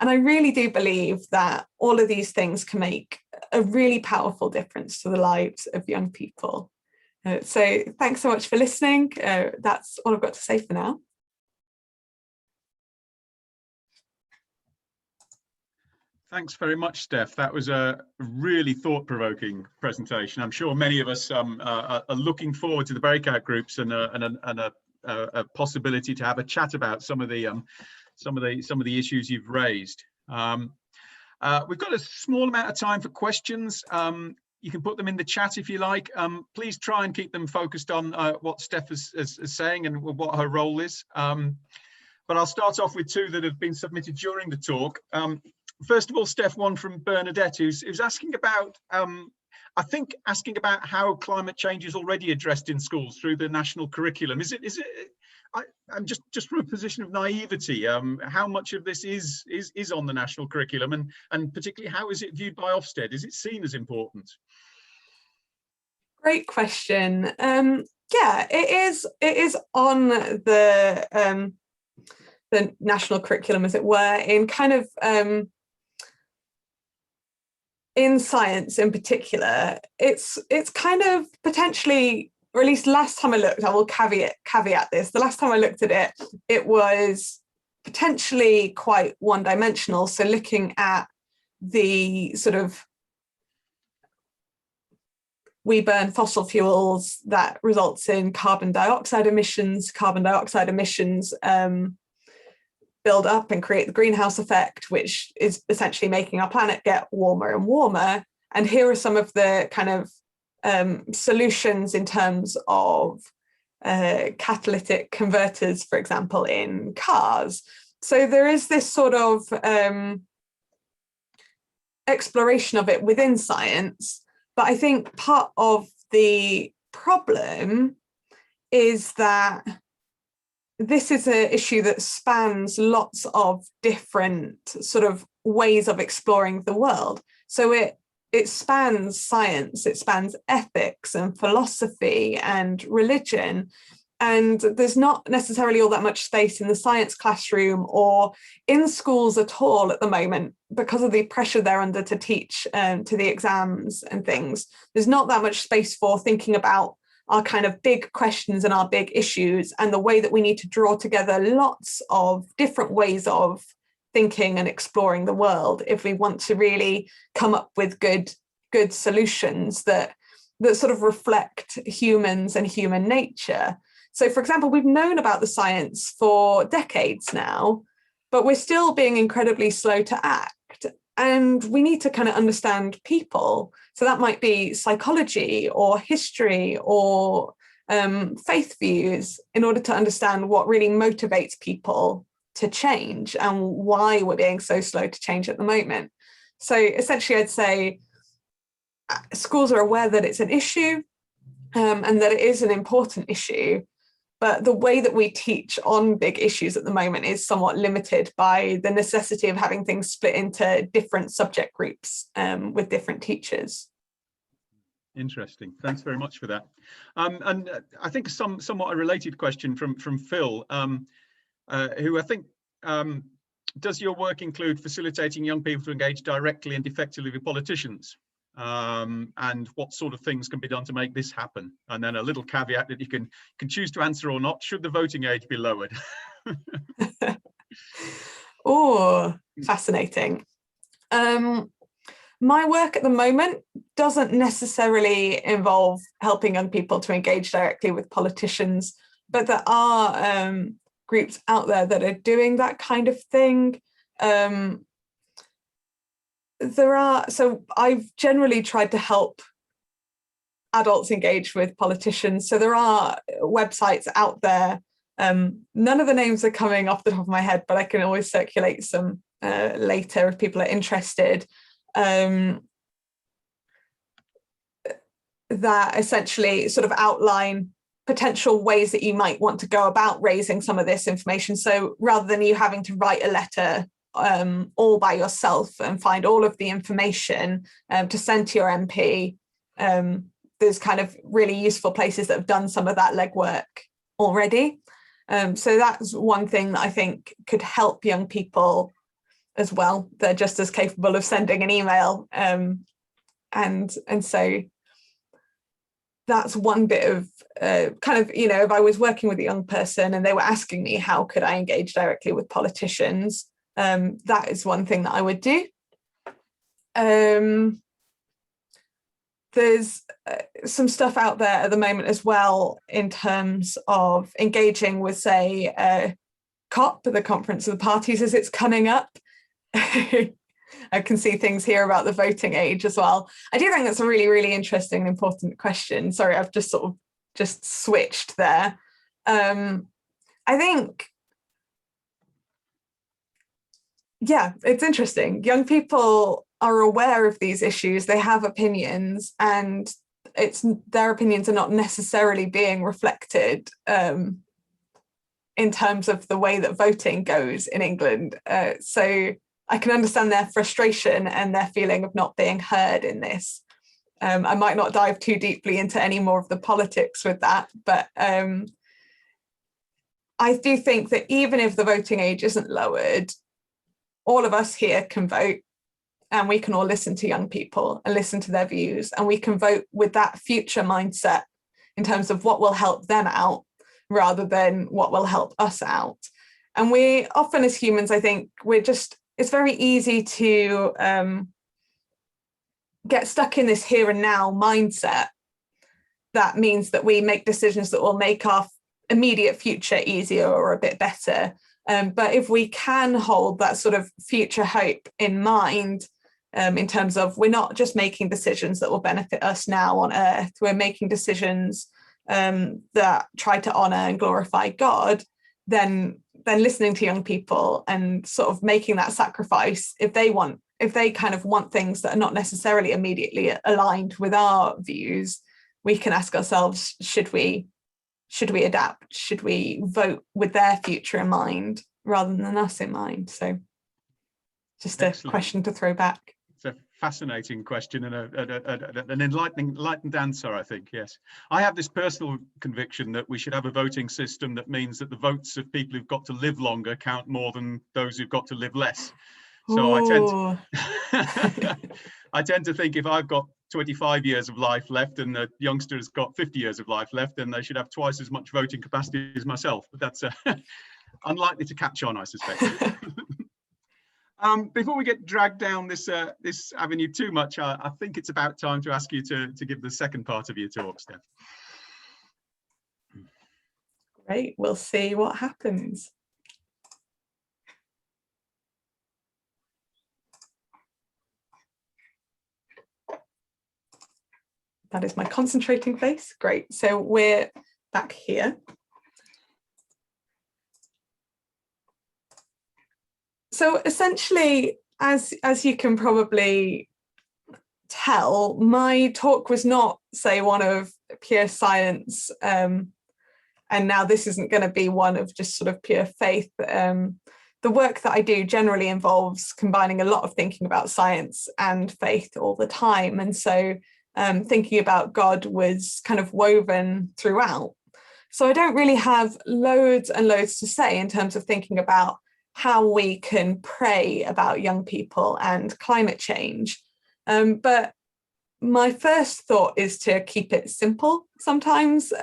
And I really do believe that all of these things can make a really powerful difference to the lives of young people. So thanks so much for listening. That's all I've got to say for now. Thanks very much, Steph. That was a really thought-provoking presentation. I'm sure many of us are looking forward to the breakout groups and a possibility to have a chat about some of the issues you've raised. We've got a small amount of time for questions. you can put them in the chat if you like. Please try and keep them focused on what Steph is saying and what her role is. But I'll start off with two that have been submitted during the talk. First of all, Steph, one from Bernadette, who's asking about, I think asking about how climate change is already addressed in schools through the national curriculum. I'm just from a position of naivety, how much of this is on the national curriculum, and particularly how is it viewed by Ofsted? Is it seen as important? Great question. Yeah, it is on the national curriculum, as it were, in kind of in science in particular. It's kind of potentially, or at least last time I looked, I will caveat this, the last time I looked at it, it was potentially quite one-dimensional. So looking at the sort of, we burn fossil fuels, that results in carbon dioxide emissions build up and create the greenhouse effect, which is essentially making our planet get warmer and warmer. And here are some of the kind of solutions in terms of catalytic converters, for example, in cars. So there is this sort of exploration of it within science. But I think part of the problem is that this is an issue that spans lots of different sort of ways of exploring the world. So it spans science, it spans ethics and philosophy and religion. And there's not necessarily all that much space in the science classroom or in schools at all at the moment, because of the pressure they're under to teach to the exams and things. There's not that much space for thinking about our kind of big questions and our big issues, and the way that we need to draw together lots of different ways of thinking and exploring the world if we want to really come up with good solutions that sort of reflect humans and human nature. So, for example, we've known about the science for decades now, but we're still being incredibly slow to act. And we need to kind of understand people. So that might be psychology or history or faith views, in order to understand what really motivates people to change and why we're being so slow to change at the moment. So essentially, I'd say schools are aware that it's an issue and that it is an important issue. But the way that we teach on big issues at the moment is somewhat limited by the necessity of having things split into different subject groups with different teachers. Interesting. Thanks very much for that. And I think somewhat a related question from Phil, who I think, does your work include facilitating young people to engage directly and effectively with politicians? And what sort of things can be done to make this happen? And then a little caveat that you can choose to answer or not: should the voting age be lowered? Oh, fascinating. My work at the moment doesn't necessarily involve helping young people to engage directly with politicians, but there are groups out there that are doing that kind of thing. So I've generally tried to help adults engage with politicians. So there are websites out there. None of the names are coming off the top of my head, but I can always circulate some later if people are interested. That essentially sort of outline potential ways that you might want to go about raising some of this information. So rather than you having to write a letter all by yourself and find all of the information to send to your MP, there's kind of really useful places that have done some of that legwork already. So that's one thing that I think could help young people as well. They're just as capable of sending an email. And so that's one bit of kind of, if I was working with a young person and they were asking me how could I engage directly with politicians, that is one thing that I would do. There's some stuff out there at the moment as well in terms of engaging with, say, COP, the Conference of the Parties, as it's coming up. I I can see things here about the voting age as well. I do think that's a really, really interesting and important question. Sorry, I've just sort of just switched there. I think, yeah, it's interesting. Young people are aware of these issues, they have opinions, and their opinions are not necessarily being reflected in terms of the way that voting goes in England. So I can understand their frustration and their feeling of not being heard in this. I might not dive too deeply into any more of the politics with that, but I do think that even if the voting age isn't lowered, all of us here can vote, and we can all listen to young people and listen to their views, and we can vote with that future mindset in terms of what will help them out rather than what will help us out. And we often, as humans, I think it's very easy to get stuck in this here and now mindset. That means that we make decisions that will make our immediate future easier or a bit better. But if we can hold that sort of future hope in mind, in terms of we're not just making decisions that will benefit us now on earth, we're making decisions that try to honor and glorify God, then listening to young people and sort of making that sacrifice, if they kind of want things that are not necessarily immediately aligned with our views, we can ask ourselves, should we adapt? Should we vote with their future in mind rather than us in mind? So just Excellent. A question to throw back. It's a fascinating question and an enlightened answer, I think, yes. I have this personal conviction that we should have a voting system that means that the votes of people who've got to live longer count more than those who've got to live less. So I tend to think if I've got 25 years of life left and the youngster's got 50 years of life left, then they should have twice as much voting capacity as myself. But that's unlikely to catch on, I suspect. Before we get dragged down this avenue too much, I think it's about time to ask you to give the second part of your talk, Steph. Great, we'll see what happens. That is my concentrating face. Great, so we're back here. So essentially, as you can probably tell, my talk was not, say, one of pure science, and now this isn't going to be one of just sort of pure faith. The work that I do generally involves combining a lot of thinking about science and faith all the time, and so thinking about God was kind of woven throughout. So I don't really have loads and loads to say in terms of thinking about how we can pray about young people and climate change. But my first thought is to keep it simple sometimes.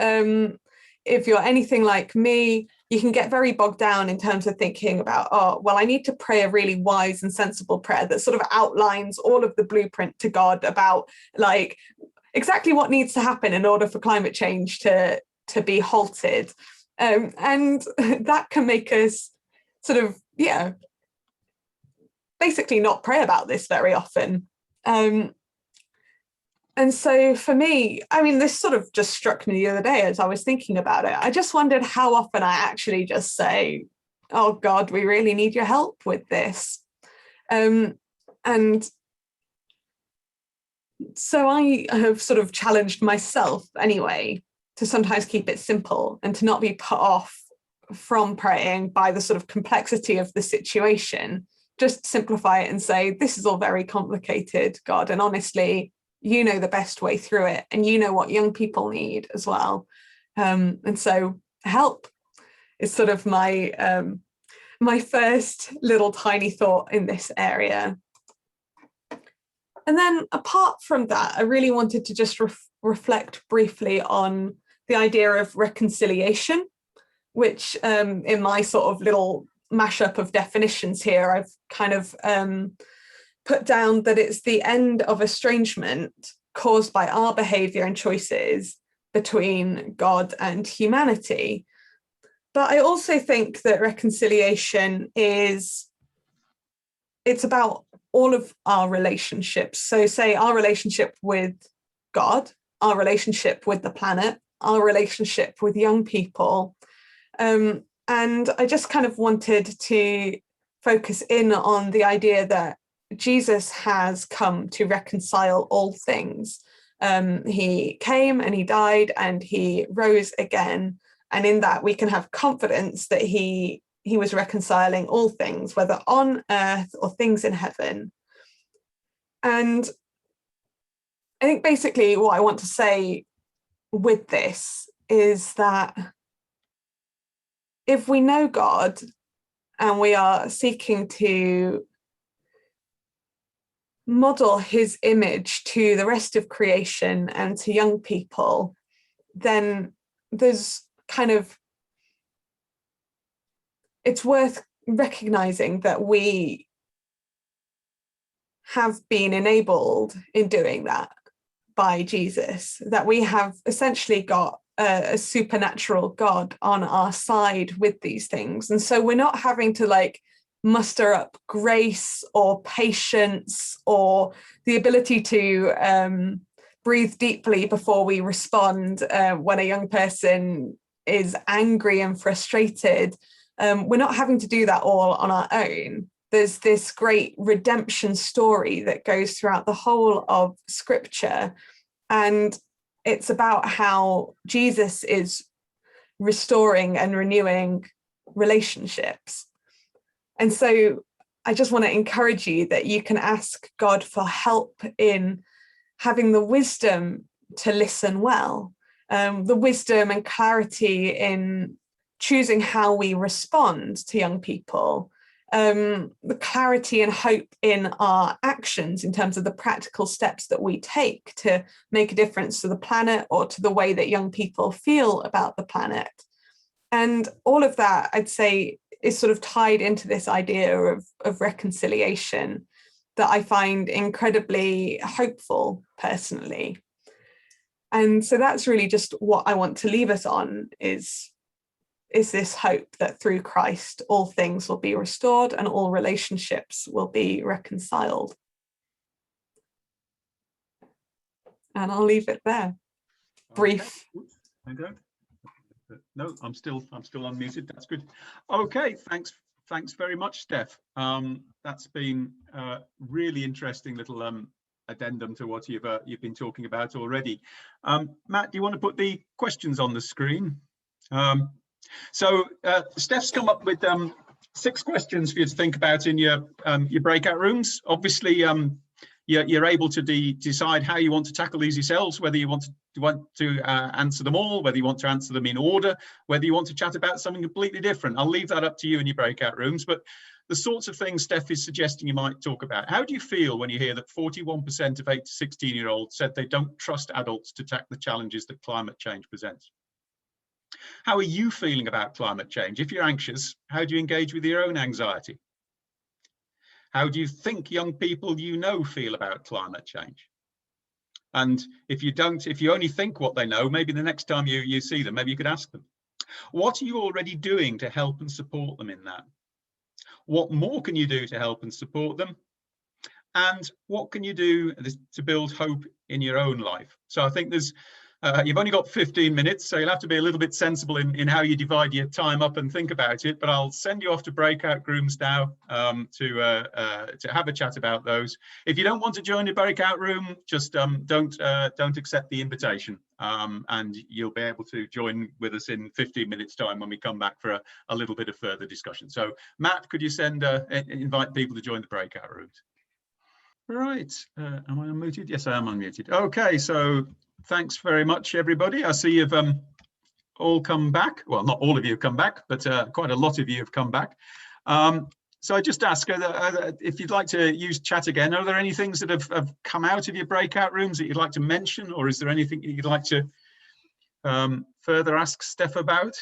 If you're anything like me, you can get very bogged down in terms of thinking about, oh, well, I need to pray a really wise and sensible prayer that sort of outlines all of the blueprint to God about like exactly what needs to happen in order for climate change to be halted. And that can make us sort of, basically not pray about this very often. And so for me, I mean, this sort of just struck me the other day as I was thinking about it. I just wondered how often I actually just say, oh God, we really need your help with this. And so I have sort of challenged myself anyway to sometimes keep it simple and to not be put off from praying by the sort of complexity of the situation. Just simplify it and say, this is all very complicated, God, and honestly, you know the best way through it, and you know what young people need as well. And so help is sort of my my first little tiny thought in this area. And then apart from that, I really wanted to just reflect briefly on the idea of reconciliation, which in my sort of little mashup of definitions here, I've kind of put down that it's the end of estrangement caused by our behavior and choices between God and humanity. But I also think that reconciliation it's about all of our relationships. So say our relationship with God, our relationship with the planet, our relationship with young people. And I just kind of wanted to focus in on the idea that Jesus has come to reconcile all things. He came and he died and he rose again. And in that we can have confidence that he was reconciling all things, whether on earth or things in heaven. And I think basically what I want to say with this is that if we know God and we are seeking to model his image to the rest of creation and to young people, then there's kind of, it's worth recognizing that we have been enabled in doing that by Jesus, that we have essentially got a supernatural God on our side with these things. And so we're not having to like muster up grace or patience or the ability to breathe deeply before we respond when a young person is angry and frustrated. We're not having to do that all on our own. There's this great redemption story that goes throughout the whole of Scripture. And it's about how Jesus is restoring and renewing relationships. And so I just want to encourage you that you can ask God for help in having the wisdom to listen well, the wisdom and clarity in choosing how we respond to young people, the clarity and hope in our actions in terms of the practical steps that we take to make a difference to the planet or to the way that young people feel about the planet. And all of that, I'd say, is sort of tied into this idea of reconciliation that I find incredibly hopeful personally. And so that's really just what I want to leave us on, is this hope that through Christ, all things will be restored and all relationships will be reconciled. And I'll leave it there. Brief. Okay. No, I'm still unmuted. That's good. Okay, thanks very much, Steph. That's been a really interesting little addendum to what you've been talking about already. Matt, do you want to put the questions on the screen? So Steph's come up with 6 questions for you to think about in your breakout rooms. Obviously, you're able to decide how you want to tackle these yourselves, whether you want to answer them all, whether you want to answer them in order, whether you want to chat about something completely different. I'll leave that up to you in your breakout rooms. But the sorts of things Steph is suggesting you might talk about. How do you feel when you hear that 41% of 8 to 16-year-olds said they don't trust adults to tackle the challenges that climate change presents? How are you feeling about climate change? If you're anxious, how do you engage with your own anxiety? How do you think young people you know feel about climate change? And if you only think what they know, maybe the next time you see them, maybe you could ask them. What are you already doing to help and support them in that? What more can you do to help and support them? And what can you do to build hope in your own life? So I think you've only got 15 minutes, so you'll have to be a little bit sensible in how you divide your time up and think about it. But I'll send you off to breakout rooms now to have a chat about those. If you don't want to join the breakout room, just don't accept the invitation, and you'll be able to join with us in 15 minutes time when we come back for a little bit of further discussion. So Matt, could you invite people to join the breakout rooms? Right, am I unmuted? Yes, I am unmuted. Okay, so thanks very much, everybody. I see you've all come back. Well, not all of you have come back, but quite a lot of you have come back. So I just ask if you'd like to use chat again, are there any things that have come out of your breakout rooms that you'd like to mention, or is there anything you'd like to further ask Steph about?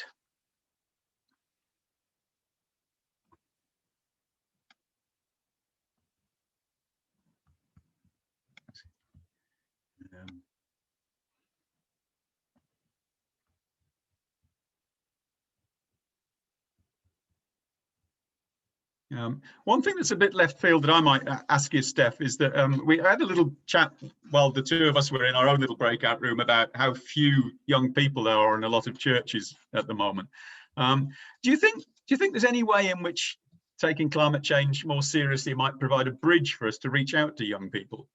One thing that's a bit left field that I might ask you, Steph, is that we had a little chat while the two of us were in our own little breakout room about how few young people there are in a lot of churches at the moment. Do you think there's any way in which taking climate change more seriously might provide a bridge for us to reach out to young people?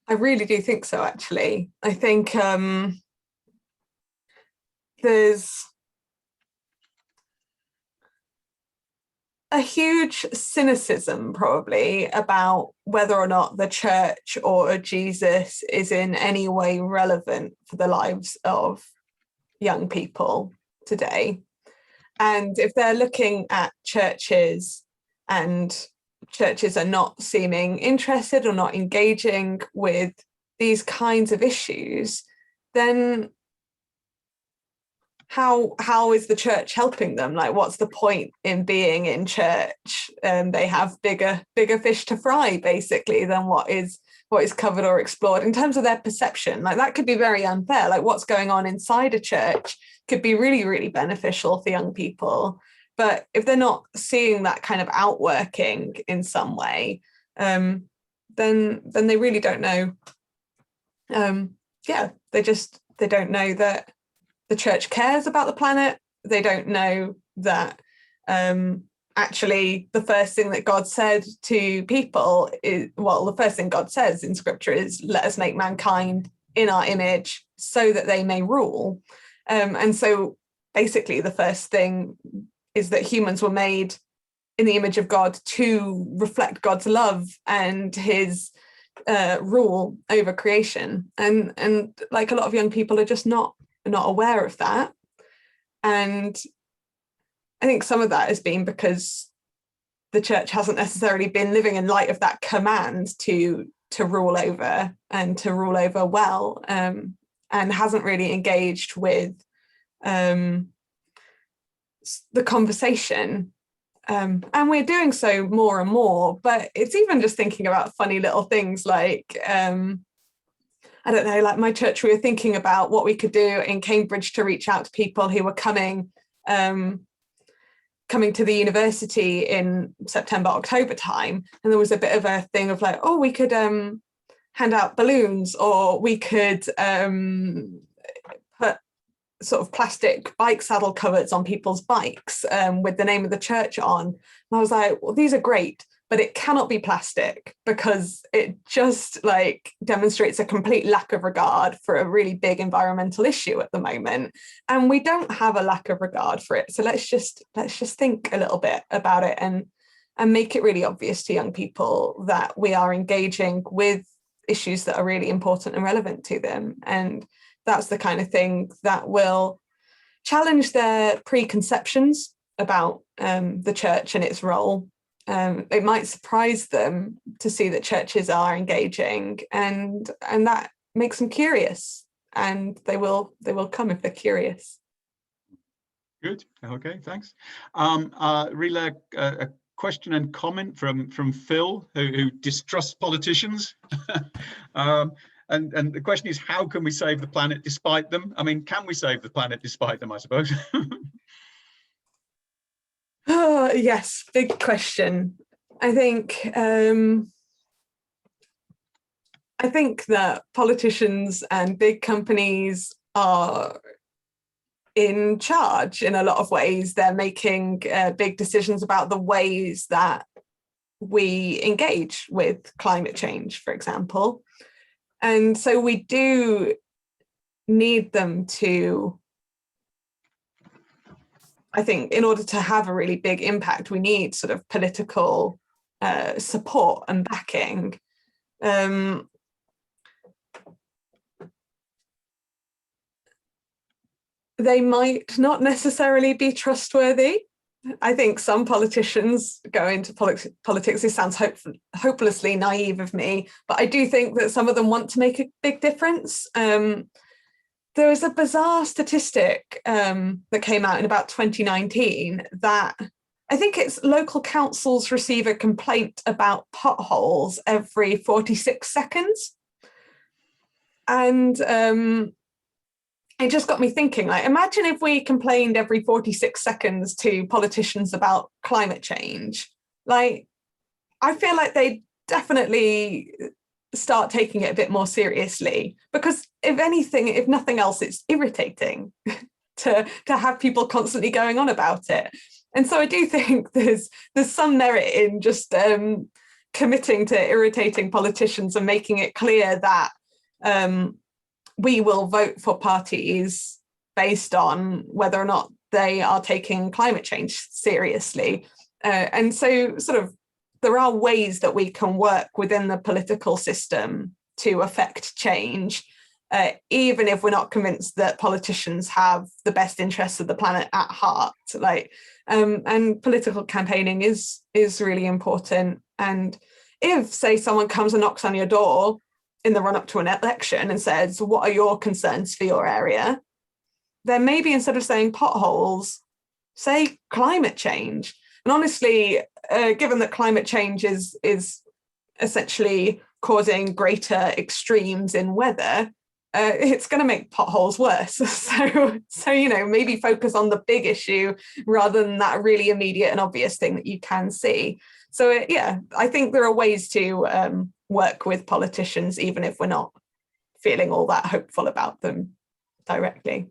I really do think so, actually. I think there's a huge cynicism probably about whether or not the church or Jesus is in any way relevant for the lives of young people today. And if they're looking at churches and churches are not seeming interested or not engaging with these kinds of issues, then how is the church helping them? Like, what's the point in being in church? They have bigger fish to fry, basically, than what is covered or explored in terms of their perception. Like, that could be very unfair. Like, what's going on inside a church could be really, really beneficial for young people. But if they're not seeing that kind of outworking in some way, then they really don't know. They don't know that the church cares about the planet. They don't know that actually the first thing that God said to people is, well, the first thing God says in scripture is, let us make mankind in our image so that they may rule. And so basically the first thing is that humans were made in the image of God to reflect God's love and his rule over creation. And like, a lot of young people are just not aware of that. And I think some of that has been because the church hasn't necessarily been living in light of that command to rule over and to rule over well, and hasn't really engaged with the conversation. And we're doing so more and more, but it's even just thinking about funny little things like, I don't know, like my church, we were thinking about what we could do in Cambridge to reach out to people who were coming to the university in September, October time. And there was a bit of a thing of like, oh, we could hand out balloons, or we could put sort of plastic bike saddle covers on people's bikes with the name of the church on. And I was like, well, these are great, but it cannot be plastic, because it just like demonstrates a complete lack of regard for a really big environmental issue at the moment. And we don't have a lack of regard for it. So let's just think a little bit about it and make it really obvious to young people that we are engaging with issues that are really important and relevant to them. And that's the kind of thing that will challenge their preconceptions about the church and its role. It might surprise them to see that churches are engaging, and that makes them curious, and they will come if they're curious. Good. Okay, thanks. Relay a question and comment from Phil, who distrusts politicians. And the question is, how can we save the planet despite them? I mean, can we save the planet despite them, I suppose? Oh, yes, big question. I think that politicians and big companies are in charge in a lot of ways. They're making big decisions about the ways that we engage with climate change, for example. And so we do need them to, I think, in order to have a really big impact, we need sort of political support and backing. They might not necessarily be trustworthy. I think some politicians go into politics. This sounds hopelessly naive of me, but I do think that some of them want to make a big difference. There was a bizarre statistic that came out in about 2019 that I think it's local councils receive a complaint about potholes every 46 seconds. And it just got me thinking, like, imagine if we complained every 46 seconds to politicians about climate change. Like, I feel like they definitely start taking it a bit more seriously, because if anything, if nothing else, it's irritating to have people constantly going on about it. And so I do think there's some merit in just committing to irritating politicians and making it clear that we will vote for parties based on whether or not they are taking climate change seriously. And so sort of there are ways that we can work within the political system to affect change, even if we're not convinced that politicians have the best interests of the planet at heart. Like, and political campaigning is really important. And if, say, someone comes and knocks on your door in the run up to an election and says, what are your concerns for your area? Then maybe instead of saying potholes, say climate change. And honestly, given that climate change is essentially causing greater extremes in weather, it's going to make potholes worse. So, you know, maybe focus on the big issue rather than that really immediate and obvious thing that you can see. So, yeah, I think there are ways to work with politicians, even if we're not feeling all that hopeful about them directly.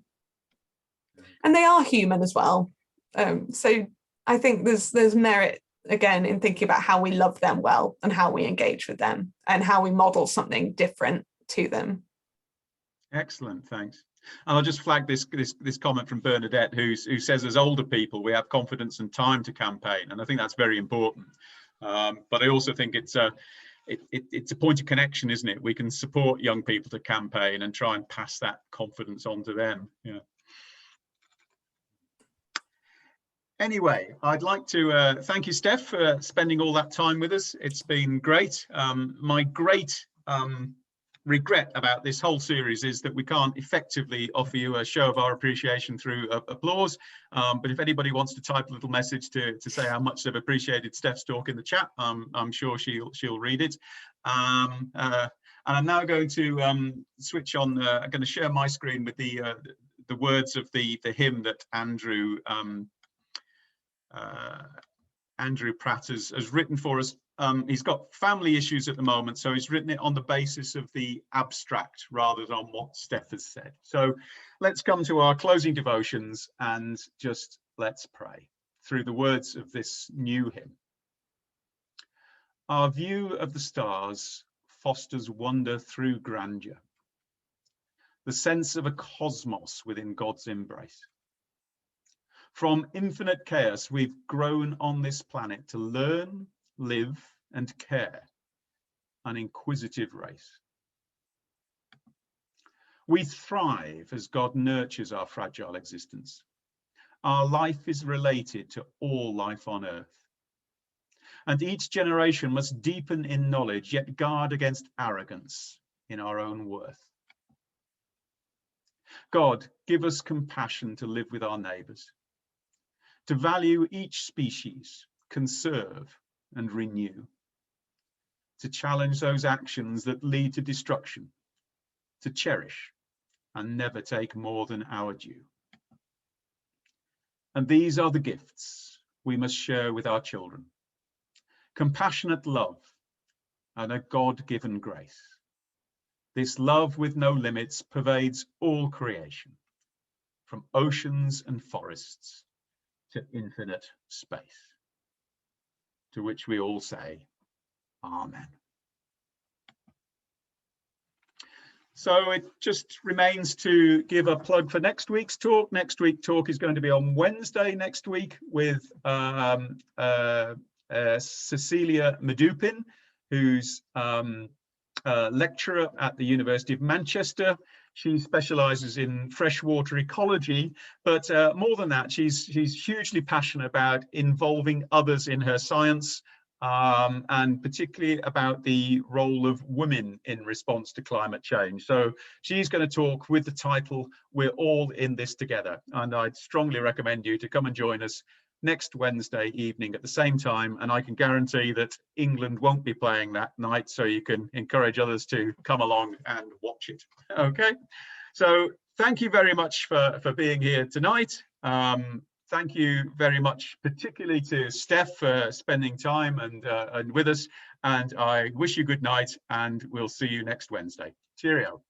And they are human as well. So I think there's merit, again, in thinking about how we love them well and how we engage with them and how we model something different to them. Excellent, thanks. And I'll just flag this comment from Bernadette, who says, as older people, we have confidence and time to campaign, and I think that's very important. But I also think it's a point of connection, isn't it? We can support young people to campaign and try and pass that confidence on to them. Yeah. Anyway, I'd like to thank you, Steph, for spending all that time with us. It's been great. My great regret about this whole series is that we can't effectively offer you a show of our appreciation through applause. But if anybody wants to type a little message to say how much they've appreciated Steph's talk in the chat, I'm sure she'll read it. And I'm now going to switch on. I'm going to share my screen with the words of the hymn that Andrew Pratt has written for us. He's got family issues at the moment, so he's written it on the basis of the abstract rather than on what Steph has said. So let's come to our closing devotions and just let's pray through the words of this new hymn. Our view of the stars fosters wonder through grandeur, the sense of a cosmos within God's embrace. From infinite chaos, we've grown on this planet to learn, live, and care, an inquisitive race. We thrive as God nurtures our fragile existence. Our life is related to all life on earth. And each generation must deepen in knowledge, yet guard against arrogance in our own worth. God, give us compassion to live with our neighbours, to value each species, conserve and renew, to challenge those actions that lead to destruction, to cherish and never take more than our due. And these are the gifts we must share with our children: compassionate love and a God-given grace. This love with no limits pervades all creation, from oceans and forests to infinite space, to which we all say, Amen. So it just remains to give a plug for next week's talk. Next week's talk is going to be on Wednesday next week with Cecilia Madupin, who's a lecturer at the University of Manchester. She specialises in freshwater ecology, but more than that, she's hugely passionate about involving others in her science, and particularly about the role of women in response to climate change. So she's going to talk with the title, We're All in This Together. And I'd strongly recommend you to come and join us next Wednesday evening at the same time, and I can guarantee that England won't be playing that night, so you can encourage others to come along and watch it. Okay, so thank you very much for being here tonight. Thank you very much, particularly to Steph for spending time and with us. And I wish you good night, and we'll see you next Wednesday. Cheerio.